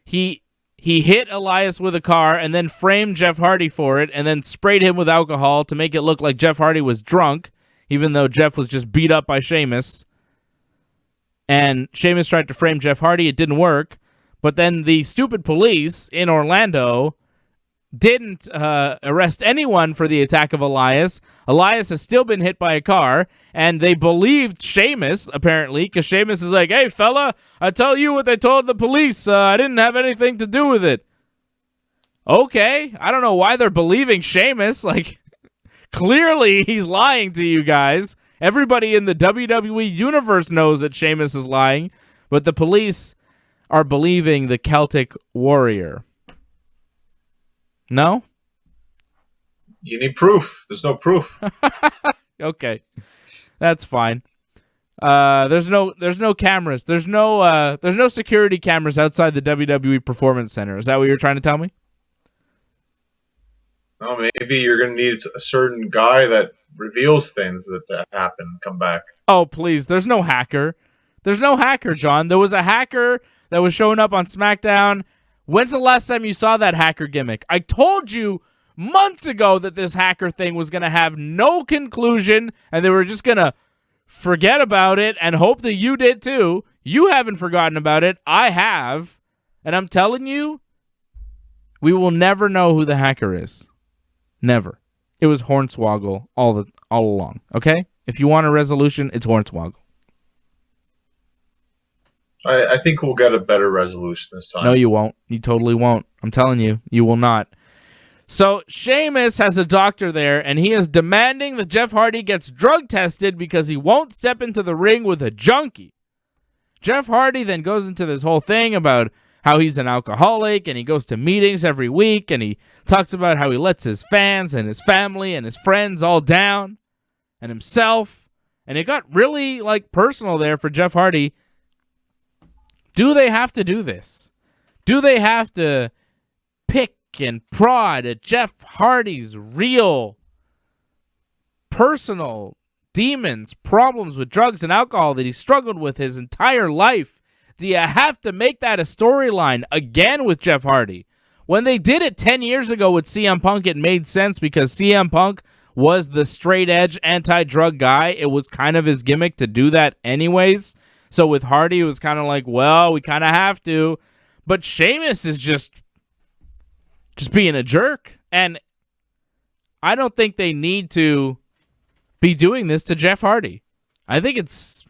he hit Elias with a car and then framed Jeff Hardy for it and then sprayed him with alcohol to make it look like Jeff Hardy was drunk, even though Jeff was just beat up by Sheamus. And Sheamus tried to frame Jeff Hardy. It didn't work. But then the stupid police in Orlando didn't arrest anyone for the attack of Elias. Elias has still been hit by a car, and they believed Sheamus, apparently, because Sheamus is like, hey, fella, I tell you what they told the police. I didn't have anything to do with it. Okay, I don't know why they're believing Sheamus. Like, clearly he's lying to you guys. Everybody in the WWE universe knows that Sheamus is lying, but the police are believing the Celtic Warrior. No? You need proof. There's no proof. Okay. That's fine. There's no cameras. There's no security cameras outside the WWE Performance Center. Is that what you're trying to tell me? No, maybe you're going to need a certain guy that reveals things that happen come back. Oh, please. There's no hacker. There's no hacker, John. There was a hacker that was showing up on SmackDown. When's the last time you saw that hacker gimmick? I told you months ago that this hacker thing was going to have no conclusion and they were just going to forget about it and hope that you did too. You haven't forgotten about it. I have. And I'm telling you, we will never know who the hacker is. Never. It was Hornswoggle all along, okay? If you want a resolution, it's Hornswoggle. I think we'll get a better resolution this time. No, you won't. You totally won't. I'm telling you, you will not. So Sheamus has a doctor there, and he is demanding that Jeff Hardy gets drug tested because he won't step into the ring with a junkie. Jeff Hardy then goes into this whole thing about how he's an alcoholic, and he goes to meetings every week, and he talks about how he lets his fans and his family and his friends all down, and himself. And it got really, personal there for Jeff Hardy. Do they have to do this? Do they have to pick and prod at Jeff Hardy's real, personal demons, problems with drugs and alcohol that he struggled with his entire life? Do you have to make that a storyline again with Jeff Hardy? When they did it 10 years ago with CM Punk, it made sense because CM Punk was the straight-edge anti-drug guy. It was kind of his gimmick to do that anyways. So with Hardy, it was kind of like, well, we kind of have to. But Sheamus is just being a jerk. And I don't think they need to be doing this to Jeff Hardy. I think it's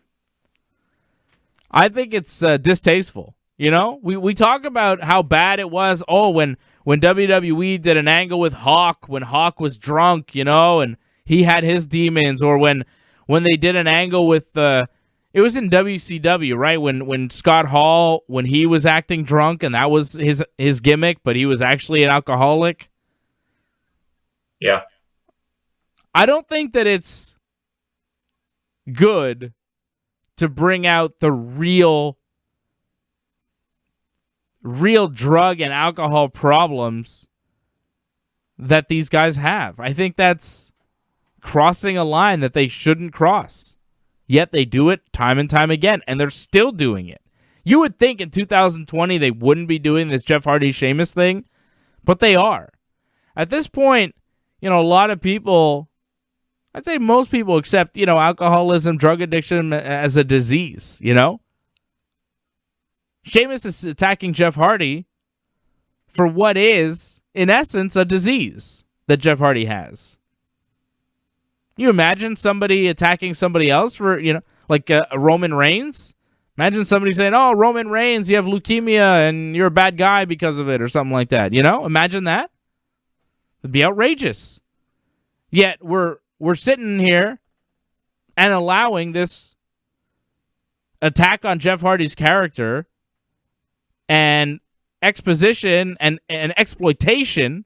distasteful. We talk about how bad it was. Oh, when WWE did an angle with Hawk, when Hawk was drunk, and he had his demons, or when they did an angle with it was in WCW, right? When Scott Hall, when he was acting drunk, and that was his gimmick, but he was actually an alcoholic. Yeah. I don't think that it's good to bring out the real drug and alcohol problems that these guys have. I think that's crossing a line that they shouldn't cross. Yet they do it time and time again, and they're still doing it. You would think in 2020 they wouldn't be doing this Jeff Hardy Sheamus thing, but they are. At this point, a lot of people, I'd say most people accept, alcoholism, drug addiction as a disease, Sheamus is attacking Jeff Hardy for what is, in essence, a disease that Jeff Hardy has. You imagine somebody attacking somebody else for, like a Roman Reigns? Imagine somebody saying, oh, Roman Reigns, you have leukemia and you're a bad guy because of it or something like that. Imagine that. It'd be outrageous. Yet we're sitting here and allowing this attack on Jeff Hardy's character and exposition and exploitation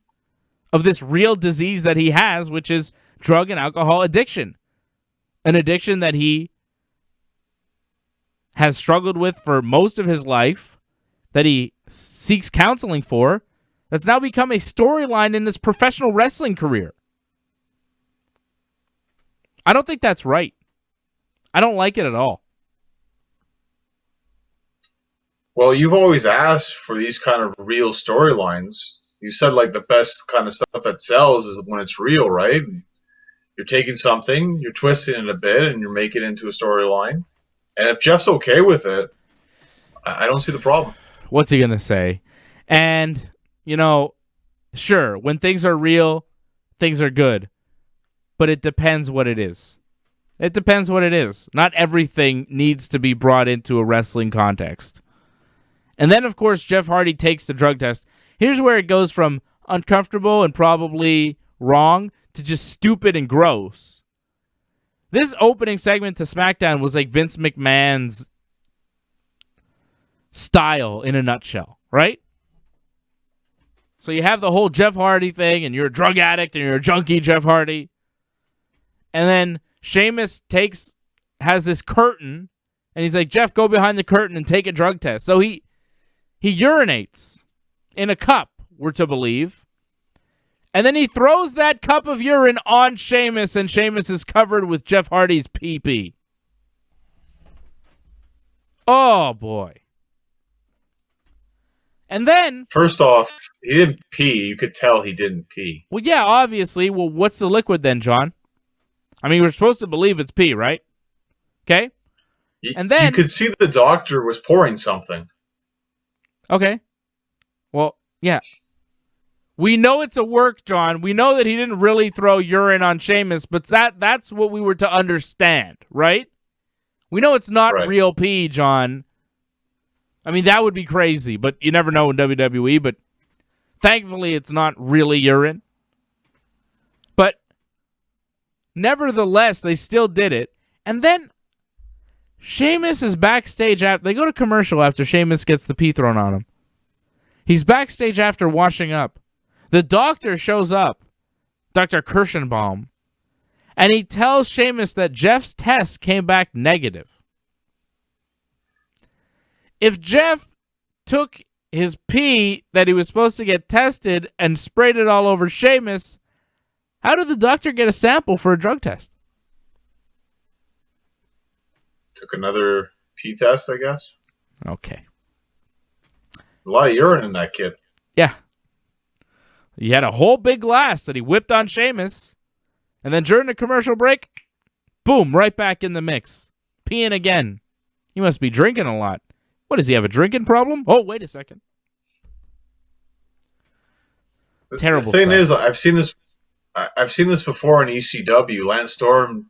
of this real disease that he has, which is drug and alcohol addiction. An addiction that he has struggled with for most of his life, that he seeks counseling for, that's now become a storyline in his professional wrestling career. I don't think that's right. I don't like it at all. Well, you've always asked for these kind of real storylines. You said like the best kind of stuff that sells is when it's real, right? You're taking something, you're twisting it a bit, and you're making it into a storyline. And if Jeff's okay with it, I don't see the problem. What's he going to say? And, sure, when things are real, things are good. But it depends what it is. It depends what it is. Not everything needs to be brought into a wrestling context. And then, of course, Jeff Hardy takes the drug test. Here's where it goes from uncomfortable and probably wrong to just stupid and gross. This opening segment to SmackDown was like Vince McMahon's style in a nutshell, right? So you have the whole Jeff Hardy thing, and you're a drug addict, and you're a junkie, Jeff Hardy. And then Sheamus has this curtain, and he's like, Jeff, go behind the curtain and take a drug test. So he urinates in a cup, we're to believe. And then he throws that cup of urine on Sheamus, and Sheamus is covered with Jeff Hardy's pee-pee. Oh, boy. And then... First off, he didn't pee. You could tell he didn't pee. Well, yeah, obviously. Well, what's the liquid then, John? I mean, we're supposed to believe it's pee, right? Okay? And then... You could see the doctor was pouring something. Okay. Well, yeah. We know it's a work, John. We know that he didn't really throw urine on Sheamus, but that's what we were to understand, right? We know it's not real pee, John. I mean, that would be crazy, but you never know in WWE, but thankfully it's not really urine. But nevertheless, they still did it. And then Sheamus is backstage after they go to commercial after Sheamus gets the pee thrown on him. He's backstage after washing up. The doctor shows up, Dr. Kirschenbaum, and he tells Sheamus that Jeff's test came back negative. If Jeff took his pee that he was supposed to get tested and sprayed it all over Sheamus, how did the doctor get a sample for a drug test? Took another pee test, I guess. Okay. A lot of urine in that kid. Yeah. He had a whole big glass that he whipped on Sheamus. And then during the commercial break, boom, right back in the mix. Peeing again. He must be drinking a lot. What, does he have a drinking problem? Oh, wait a second. Terrible The thing stuff. is, I've seen this before in ECW. Lance Storm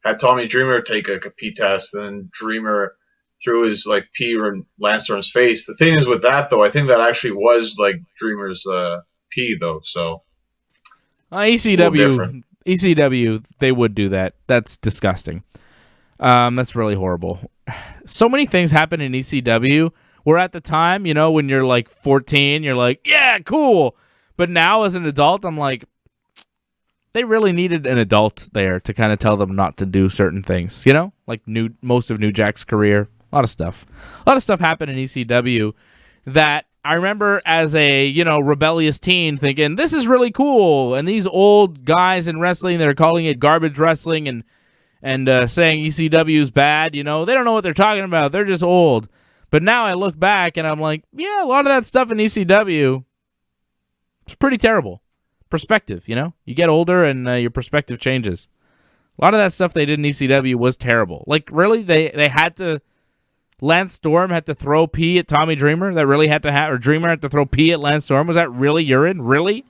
had Tommy Dreamer take a pee test, and then Dreamer threw his pee in Lance Storm's face. The thing is with that, though, I think that actually was Dreamer's pee, though. So ECW, they would do that. That's disgusting. That's really horrible. So many things happen in ECW where at the time, when you're 14, you're like, yeah, cool. But now as an adult, I'm like, they really needed an adult there to kind of tell them not to do certain things, you know? Like most of New Jack's career. A lot of stuff. A lot of stuff happened in ECW that I remember as a, rebellious teen thinking, this is really cool. And these old guys in wrestling, they're calling it garbage wrestling and saying ECW is bad, they don't know what they're talking about. They're just old. But now I look back and I'm like, yeah, a lot of that stuff in ECW, it's pretty terrible. Perspective, you get older and your perspective changes. A lot of that stuff they did in ECW was terrible. Like, really, they had to. Lance Storm had to throw pee at Tommy Dreamer. That really had to happen. Or Dreamer had to throw pee at Lance Storm. Was that really urine? Really?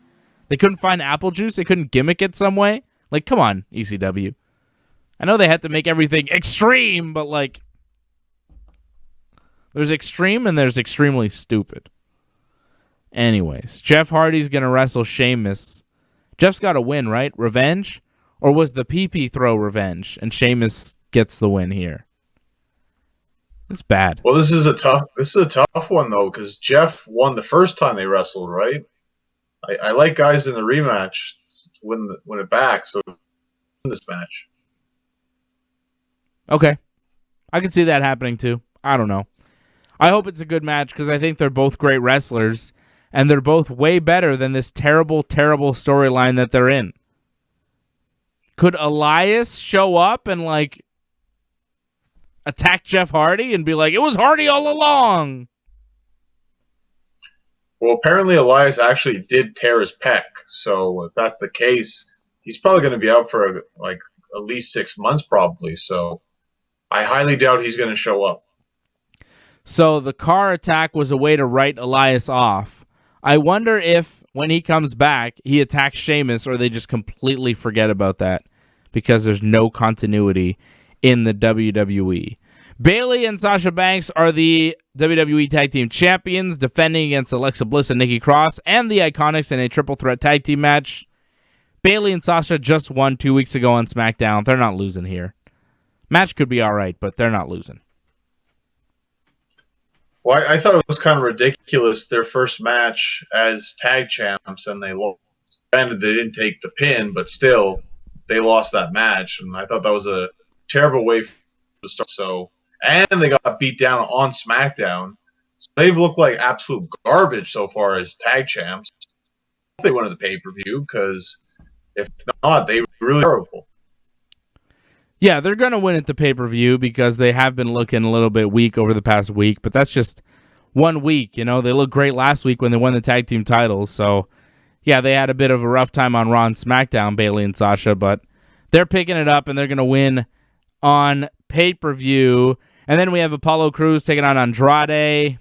They couldn't find apple juice. They couldn't gimmick it some way. Like, come on, ECW. I know they had to make everything extreme, but like, there's extreme and there's extremely stupid. Anyways, Jeff Hardy's going to wrestle Sheamus. Jeff's got to win, right? Revenge? Or was the PP throw revenge and Sheamus gets the win here? It's bad. Well, this is a tough one though, because Jeff won the first time they wrestled, right? I like guys in the rematch win it back, so win this match. Okay. I can see that happening too. I don't know. I hope it's a good match because I think they're both great wrestlers. And they're both way better than this terrible, terrible storyline that they're in. Could Elias show up and, like, attack Jeff Hardy and be like, it was Hardy all along? Well, apparently Elias actually did tear his pec. So if that's the case, he's probably going to be out for, like, at least 6 months probably. So I highly doubt he's going to show up. So the car attack was a way to write Elias off. I wonder if, when he comes back, he attacks Sheamus or they just completely forget about that because there's no continuity in the WWE. Bayley and Sasha Banks are the WWE Tag Team Champions, defending against Alexa Bliss and Nikki Cross and the Iconics in a triple threat tag team match. Bayley and Sasha just won 2 weeks ago on SmackDown. They're not losing here. Match could be all right, but they're not losing. Well, I thought it was kind of ridiculous, their first match as tag champs, and they lost. Granted, they didn't take the pin, but still, they lost that match, and I thought that was a terrible way to start. So, and they got beat down on SmackDown. So they've looked like absolute garbage so far as tag champs. They went to the pay-per-view, because if not, they were really terrible. Yeah, they're going to win at the pay-per-view because they have been looking a little bit weak over the past week, but that's just 1 week. They looked great last week when they won the tag team titles. So, yeah, they had a bit of a rough time on Raw and SmackDown, Bayley and Sasha, but they're picking it up and they're going to win on pay-per-view. And then we have Apollo Crews taking on Andrade.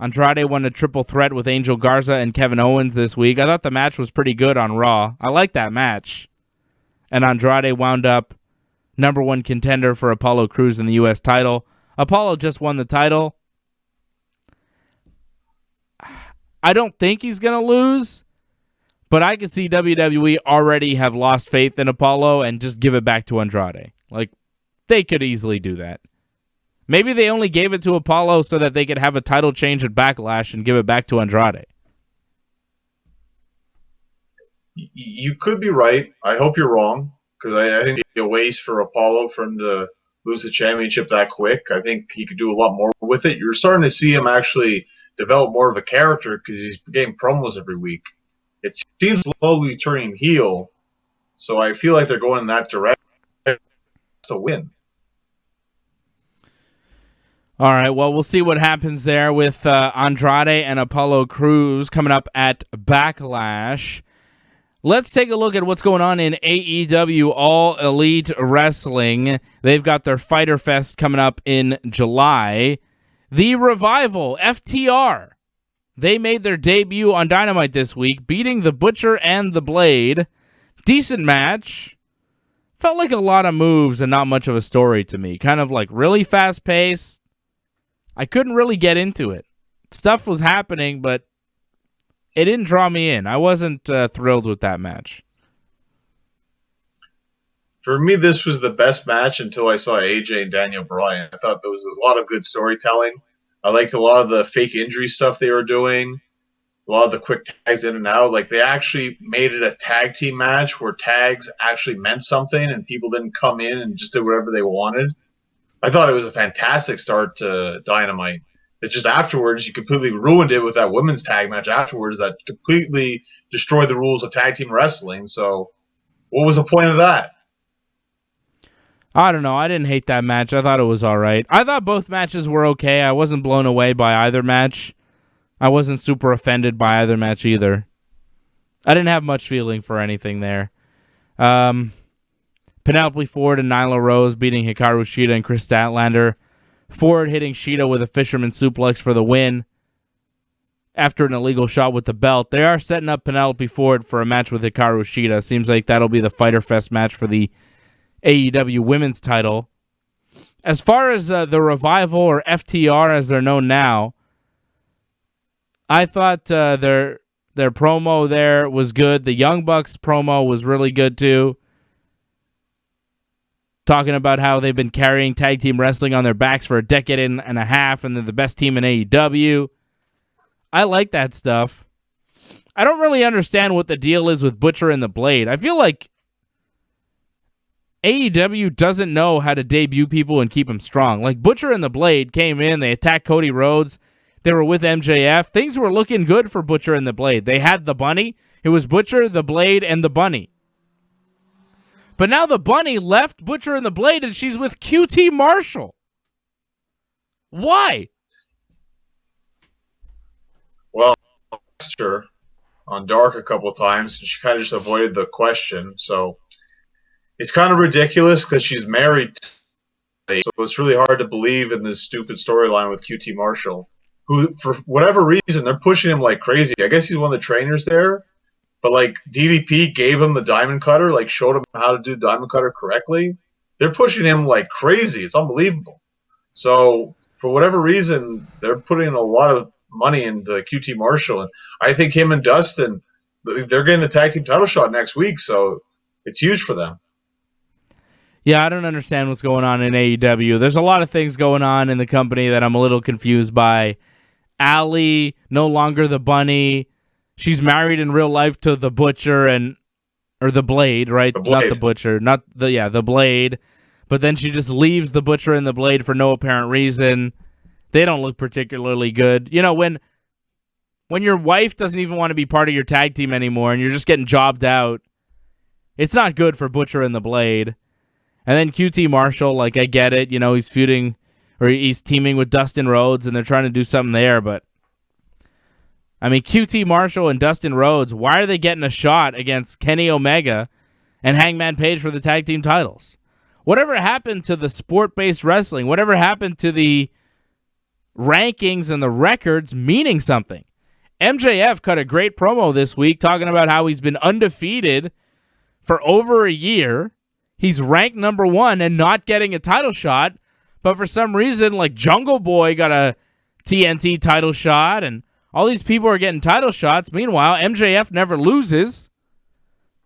Andrade won a triple threat with Angel Garza and Kevin Owens this week. I thought the match was pretty good on Raw. I like that match. And Andrade wound up number one contender for Apollo Crews in the U.S. title. Apollo just won the title. I don't think he's going to lose, but I could see WWE already have lost faith in Apollo and just give it back to Andrade. Like, they could easily do that. Maybe they only gave it to Apollo so that they could have a title change at Backlash and give it back to Andrade. You could be right. I hope you're wrong. Because I think it'd be a waste for Apollo for him to lose the championship that quick. I think he could do a lot more with it. You're starting to see him actually develop more of a character because he's getting promos every week. It seems slowly turning heel, so I feel like they're going in that direction to win. All right, well, we'll see what happens there with Andrade and Apollo Crews coming up at Backlash. Let's take a look at what's going on in AEW All Elite Wrestling. They've got their Fyter Fest coming up in July. The Revival, FTR. They made their debut on Dynamite this week, beating the Butcher and the Blade. Decent match. Felt like a lot of moves and not much of a story to me. Kind of like really fast-paced. I couldn't really get into it. Stuff was happening, but it didn't draw me in. I wasn't thrilled with that match. For me, this was the best match until I saw AJ and Daniel Bryan. I thought there was a lot of good storytelling. I liked a lot of the fake injury stuff they were doing. a lot of the quick tags in and out. Like, they actually made it a tag team match where tags actually meant something and people didn't come in and just did whatever they wanted. I thought it was a fantastic start to Dynamite. It's just afterwards, you completely ruined it with that women's tag match afterwards that completely destroyed the rules of tag team wrestling. So what was the point of that? I don't know. I didn't hate that match. I thought it was all right. I thought both matches were okay. I wasn't blown away by either match. I wasn't super offended by either match either. I didn't have much feeling for anything there. Penelope Ford and Nyla Rose beating Hikaru Shida and Chris Statlander. Ford hitting Shida with a fisherman suplex for the win after an illegal shot with the belt. They are setting up Penelope Ford for a match with Hikaru Shida. Seems like that'll be the Fyter Fest match for the AEW women's title. As far as the Revival, or FTR as they're known now, I thought their promo there was good. The Young Bucks promo was really good too. Talking about how they've been carrying tag team wrestling on their backs for a decade and a half, and they're the best team in AEW. I like that stuff. I don't really understand what the deal is with Butcher and the Blade. I feel like AEW doesn't know how to debut people and keep them strong. Like, Butcher and the Blade came in, they attacked Cody Rhodes. They were with MJF. Things were looking good for Butcher and the Blade. They had the Bunny. It was Butcher, the Blade, and the Bunny. But now the Bunny left Butcher and the Blade, and she's with QT Marshall. Why? Well, I asked her on Dark a couple of times, and she kind of just avoided the question. So it's kind of ridiculous because she's married. So it's really hard to believe in this stupid storyline with QT Marshall, who, for whatever reason, they're pushing him like crazy. I guess he's one of the trainers there. But, like, DDP gave him the diamond cutter, like, showed him how to do diamond cutter correctly. They're pushing him like crazy. It's unbelievable. So, for whatever reason, they're putting a lot of money into QT Marshall. And I think him and Dustin, they're getting the tag team title shot next week, so it's huge for them. Yeah, I don't understand what's going on in AEW. There's a lot of things going on in the company that I'm a little confused by. Allie, no longer the Bunny. She's married in real life to the Butcher or the Blade, right? The Blade. Not the Butcher, the Blade. But then she just leaves the Butcher and the Blade for no apparent reason. They don't look particularly good. You know, when your wife doesn't even want to be part of your tag team anymore and you're just getting jobbed out, it's not good for Butcher and the Blade. And then QT Marshall, like, I get it. You know, he's feuding, or he's teaming with Dustin Rhodes, and they're trying to do something there, but I mean, QT Marshall and Dustin Rhodes, why are they getting a shot against Kenny Omega and Hangman Page for the tag team titles? Whatever happened to the sport-based wrestling? Whatever happened to the rankings and the records meaning something? MJF cut a great promo this week talking about how he's been undefeated for over a year. He's ranked number 1 and not getting a title shot, but for some reason, like, Jungle Boy got a TNT title shot, and all these people are getting title shots. Meanwhile, MJF never loses.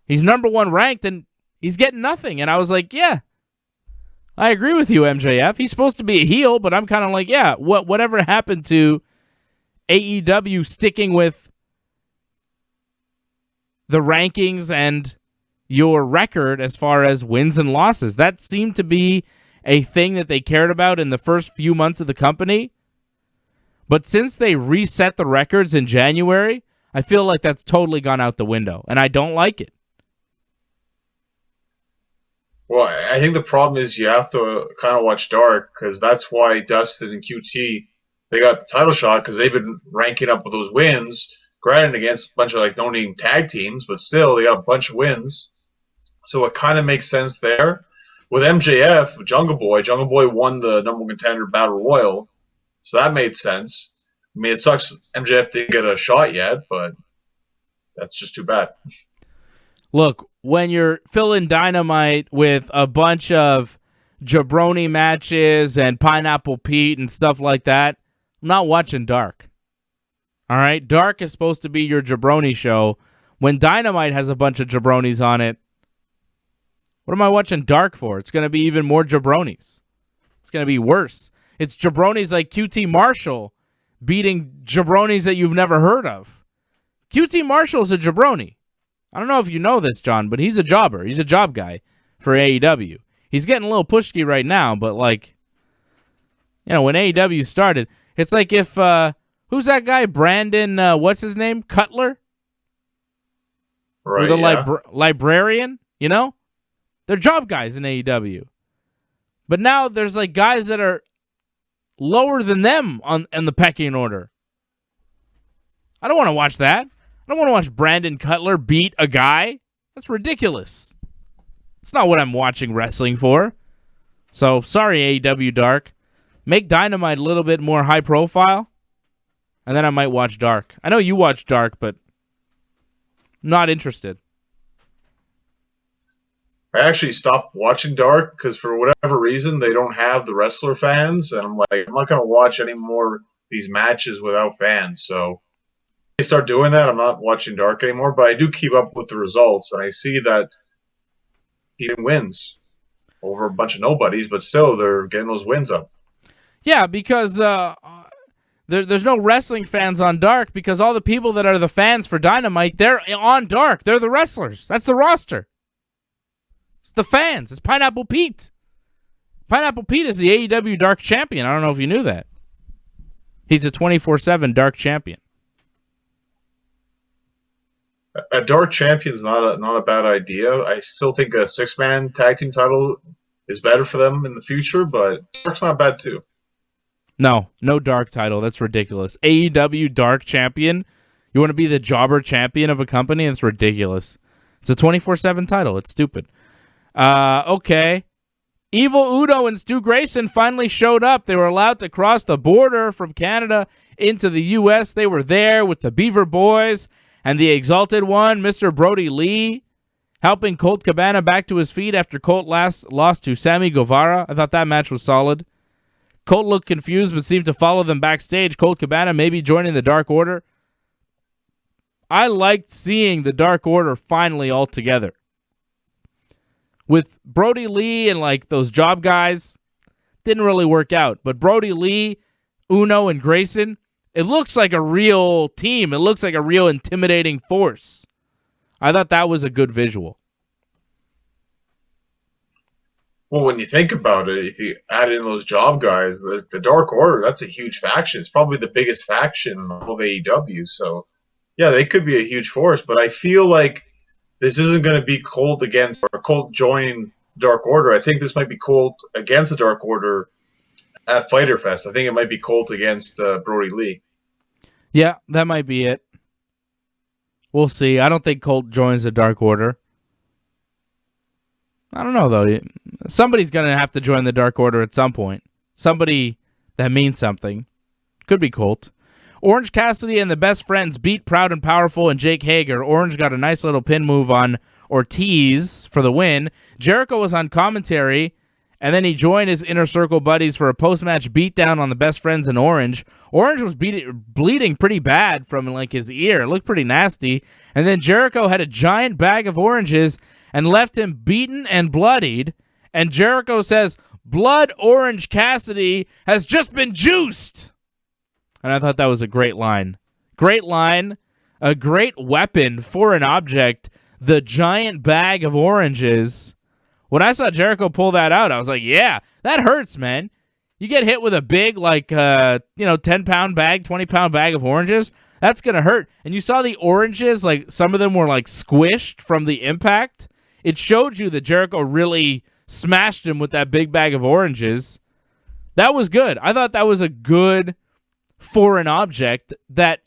He's number 1 ranked, and he's getting nothing. And I was like, yeah, I agree with you, MJF. He's supposed to be a heel, but I'm kind of like, yeah, whatever happened to AEW sticking with the rankings and your record as far as wins and losses? That seemed to be a thing that they cared about in the first few months of the company. But since they reset the records in January, I feel like that's totally gone out the window, and I don't like it. Well, I think the problem is you have to kind of watch Dark, because that's why Dustin and QT, they got the title shot, because they've been ranking up with those wins, granted against a bunch of, like, no-name tag teams, but still they got a bunch of wins. So it kind of makes sense there. With MJF, Jungle Boy won the number 1 contender Battle Royal. So that made sense. I mean, it sucks MJF didn't get a shot yet, but that's just too bad. Look, when you're filling Dynamite with a bunch of jabroni matches and Pineapple Pete and stuff like that, I'm not watching Dark. All right? Dark is supposed to be your jabroni show. When Dynamite has a bunch of jabronis on it, what am I watching Dark for? It's going to be even more jabronis. It's going to be worse. It's jabronis like QT Marshall beating jabronis that you've never heard of. QT Marshall's a jabroni. I don't know if you know this, John, but he's a jobber. He's a job guy for AEW. He's getting a little pushky right now, but like, you know, when AEW started, it's like if, who's that guy? Brandon, what's his name? Cutler? Right, the librarian, you know? They're job guys in AEW. But now there's like guys that are lower than them in the pecking order. I don't want to watch that. I don't want to watch Brandon Cutler beat a guy. That's ridiculous. It's not what I'm watching wrestling for. So, sorry, AEW Dark. Make Dynamite a little bit more high profile, and then I might watch Dark. I know you watch Dark, but not interested. I actually stopped watching Dark because for whatever reason they don't have the wrestler fans, and I'm like, I'm not going to watch any more of these matches without fans. So if they start doing that, I'm not watching Dark anymore. But I do keep up with the results, and I see that he wins over a bunch of nobodies, but still they're getting those wins up. Yeah, because there's no wrestling fans on Dark because all the people that are the fans for Dynamite, they're on Dark. They're the wrestlers. That's the roster. It's the fans. It's Pineapple Pete. Pineapple Pete is the AEW Dark Champion. I don't know if you knew that. He's a 24/7 Dark Champion. A Dark Champion's not a bad idea. I still think a 6-man tag team title is better for them in the future, but Dark's not bad too. No Dark title. That's ridiculous. AEW Dark Champion? You want to be the jobber champion of a company? That's ridiculous. It's a 24/7 title. It's stupid. Okay. Evil Udo and Stu Grayson finally showed up. They were allowed to cross the border from Canada into the U.S. They were there with the Beaver Boys and the Exalted One, Mr. Brody Lee, helping Colt Cabana back to his feet after Colt last lost to Sammy Guevara. I thought that match was solid. Colt looked confused but seemed to follow them backstage. Colt Cabana maybe joining the Dark Order. I liked seeing the Dark Order finally all together. With Brody Lee and like those job guys, didn't really work out. But Brody Lee, Uno, and Grayson, it looks like a real team. It looks like a real intimidating force. I thought that was a good visual. Well, when you think about it, if you add in those job guys, the Dark Order, that's a huge faction. It's probably the biggest faction of AEW. So, yeah, they could be a huge force. But I feel like this isn't going to be Colt against or Colt joining Dark Order. I think this might be Colt against the Dark Order at Fyter Fest. I think it might be Colt against Brody Lee. Yeah, that might be it. We'll see. I don't think Colt joins the Dark Order. I don't know, though. Somebody's going to have to join the Dark Order at some point. Somebody that means something. Could be Colt. Orange Cassidy and the Best Friends beat Proud and Powerful and Jake Hager. Orange got a nice little pin move on Ortiz for the win. Jericho was on commentary, and then he joined his Inner Circle buddies for a post-match beatdown on the Best Friends and Orange. Orange was bleeding pretty bad from like his ear. It looked pretty nasty. And then Jericho had a giant bag of oranges and left him beaten and bloodied. And Jericho says, "Blood Orange Cassidy has just been juiced." And I thought that was a great line. Great line. A great weapon for an object. The giant bag of oranges. When I saw Jericho pull that out, I was like, yeah, that hurts, man. You get hit with a big, 10-pound bag, 20-pound bag of oranges, that's going to hurt. And you saw the oranges, like some of them were like squished from the impact. It showed you that Jericho really smashed him with that big bag of oranges. That was good. I thought that was a good foreign object that,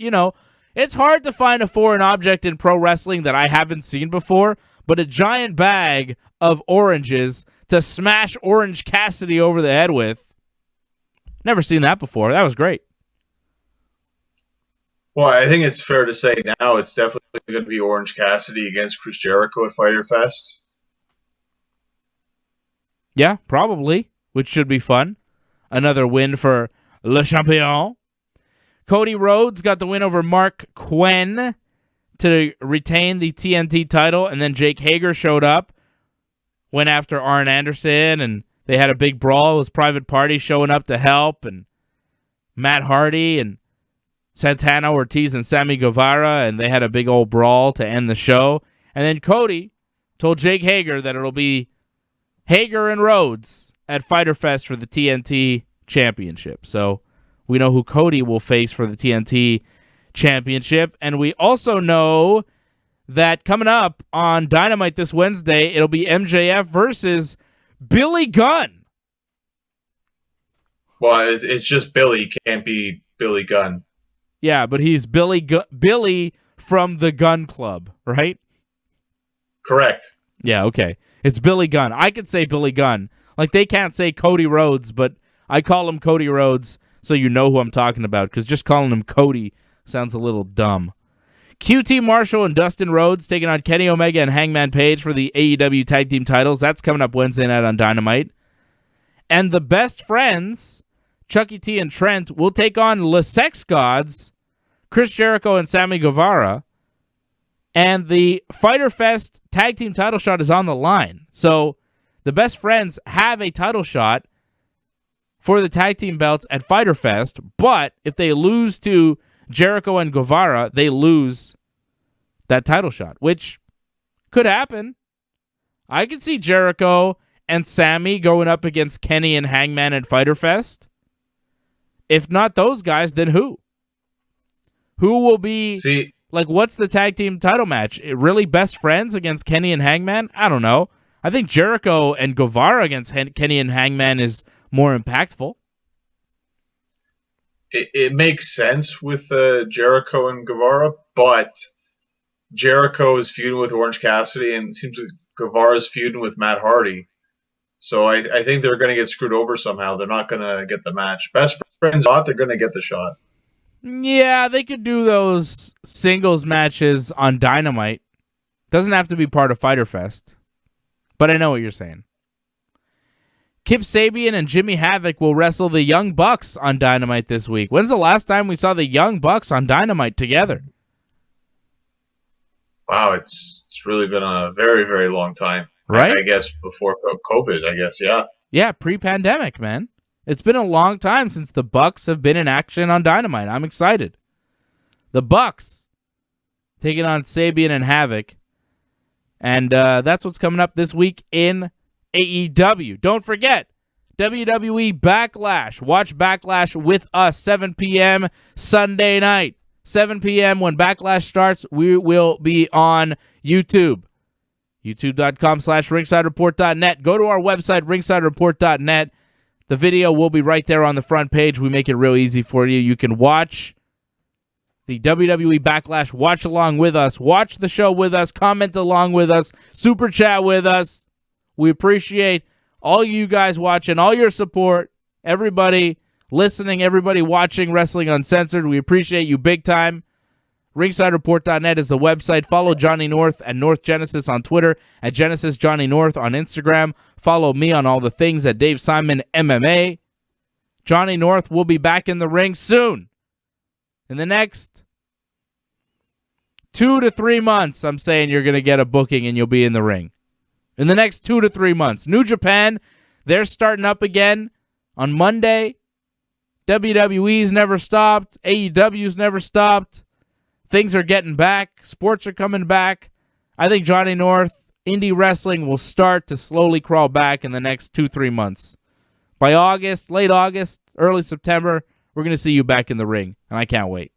it's hard to find a foreign object in pro wrestling that I haven't seen before, but a giant bag of oranges to smash Orange Cassidy over the head with. Never seen that before. That was great. Well, I think it's fair to say now it's definitely going to be Orange Cassidy against Chris Jericho at Fyter Fest. Yeah, probably, which should be fun. Another win for Le Champion. Cody Rhodes got the win over Mark Quinn to retain the TNT title, and then Jake Hager showed up, went after Arn Anderson, and they had a big brawl. It was Private Party showing up to help, and Matt Hardy, and Santana Ortiz and Sammy Guevara, and they had a big old brawl to end the show. And then Cody told Jake Hager that it'll be Hager and Rhodes at Fyter Fest for the TNT Championship. So we know who Cody will face for the TNT Championship. And we also know that coming up on Dynamite this Wednesday, it'll be MJF versus Billy Gunn. Well, it's just Billy. He can't be Billy Gunn. Yeah, but he's Billy from the Gun Club, right? Correct. Yeah, okay. It's Billy Gunn. I could say Billy Gunn. Like, they can't say Cody Rhodes, but I call him Cody Rhodes so you know who I'm talking about, because just calling him Cody sounds a little dumb. QT Marshall and Dustin Rhodes taking on Kenny Omega and Hangman Page for the AEW Tag Team titles. That's coming up Wednesday night on Dynamite. And the Best Friends, Chucky T and Trent, will take on Le Sex Gods, Chris Jericho and Sammy Guevara. And the Fyter Fest Tag Team title shot is on the line. So the Best Friends have a title shot for the tag team belts at Fyter Fest, but if they lose to Jericho and Guevara, they lose that title shot, which could happen. I could see Jericho and Sammy going up against Kenny and Hangman at Fyter Fest. If not those guys, then who? Who will be... Like, what's the tag team title match? Really Best Friends against Kenny and Hangman? I don't know. I think Jericho and Guevara against Kenny and Hangman is more impactful. It makes sense with Jericho and Guevara, but Jericho is feuding with Orange Cassidy, and it seems like Guevara's feuding with Matt Hardy. So I think they're going to get screwed over somehow. They're not going to get the match. Best Friends not, they're going to get the shot. Yeah, they could do those singles matches on Dynamite. Doesn't have to be part of Fyter Fest. But I know what you're saying. Kip Sabian and Jimmy Havoc will wrestle the Young Bucks on Dynamite this week. When's the last time we saw the Young Bucks on Dynamite together? Wow, it's really been a very, very long time. Right? I guess before COVID, I guess, yeah. Yeah, pre-pandemic, man. It's been a long time since the Bucks have been in action on Dynamite. I'm excited. The Bucks taking on Sabian and Havoc. And that's what's coming up this week in AEW. Don't forget, WWE Backlash. Watch Backlash with us, 7 p.m. Sunday night. 7 p.m. when Backlash starts, we will be on YouTube. YouTube.com/ringsidereport.net. Go to our website, ringsidereport.net. The video will be right there on the front page. We make it real easy for you. You can watch the WWE Backlash. Watch along with us. Watch the show with us. Comment along with us. Super chat with us. We appreciate all you guys watching, all your support, everybody listening, everybody watching Wrestling Uncensored. We appreciate you big time. RingsideReport.net is the website. Follow Johnny North at North Genesis on Twitter, at Genesis Johnny North on Instagram. Follow me on all the things at Dave Simon MMA. Johnny North will be back in the ring soon. In the next 2 to 3 months, I'm saying you're going to get a booking and you'll be in the ring. In the next 2 to 3 months. New Japan, they're starting up again on Monday. WWE's never stopped. AEW's never stopped. Things are getting back. Sports are coming back. I think Johnny North, indie wrestling will start to slowly crawl back in the next 2-3 months. By August, late August, early September, we're going to see you back in the ring, and I can't wait.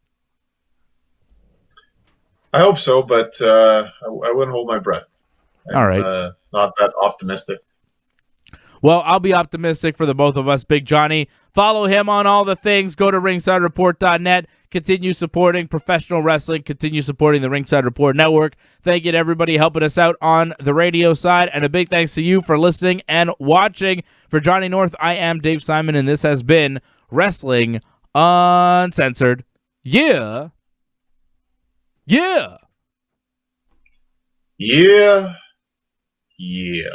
I hope so, but I wouldn't hold my breath. All right. Not that optimistic. Well, I'll be optimistic for the both of us, Big Johnny. Follow him on all the things. Go to ringsidereport.net. Continue supporting professional wrestling. Continue supporting the Ringside Report Network. Thank you to everybody helping us out on the radio side. And a big thanks to you for listening and watching. For Johnny North, I am Dave Simon, and this has been Wrestling Uncensored. Yeah. Yeah. Yeah. Yeah.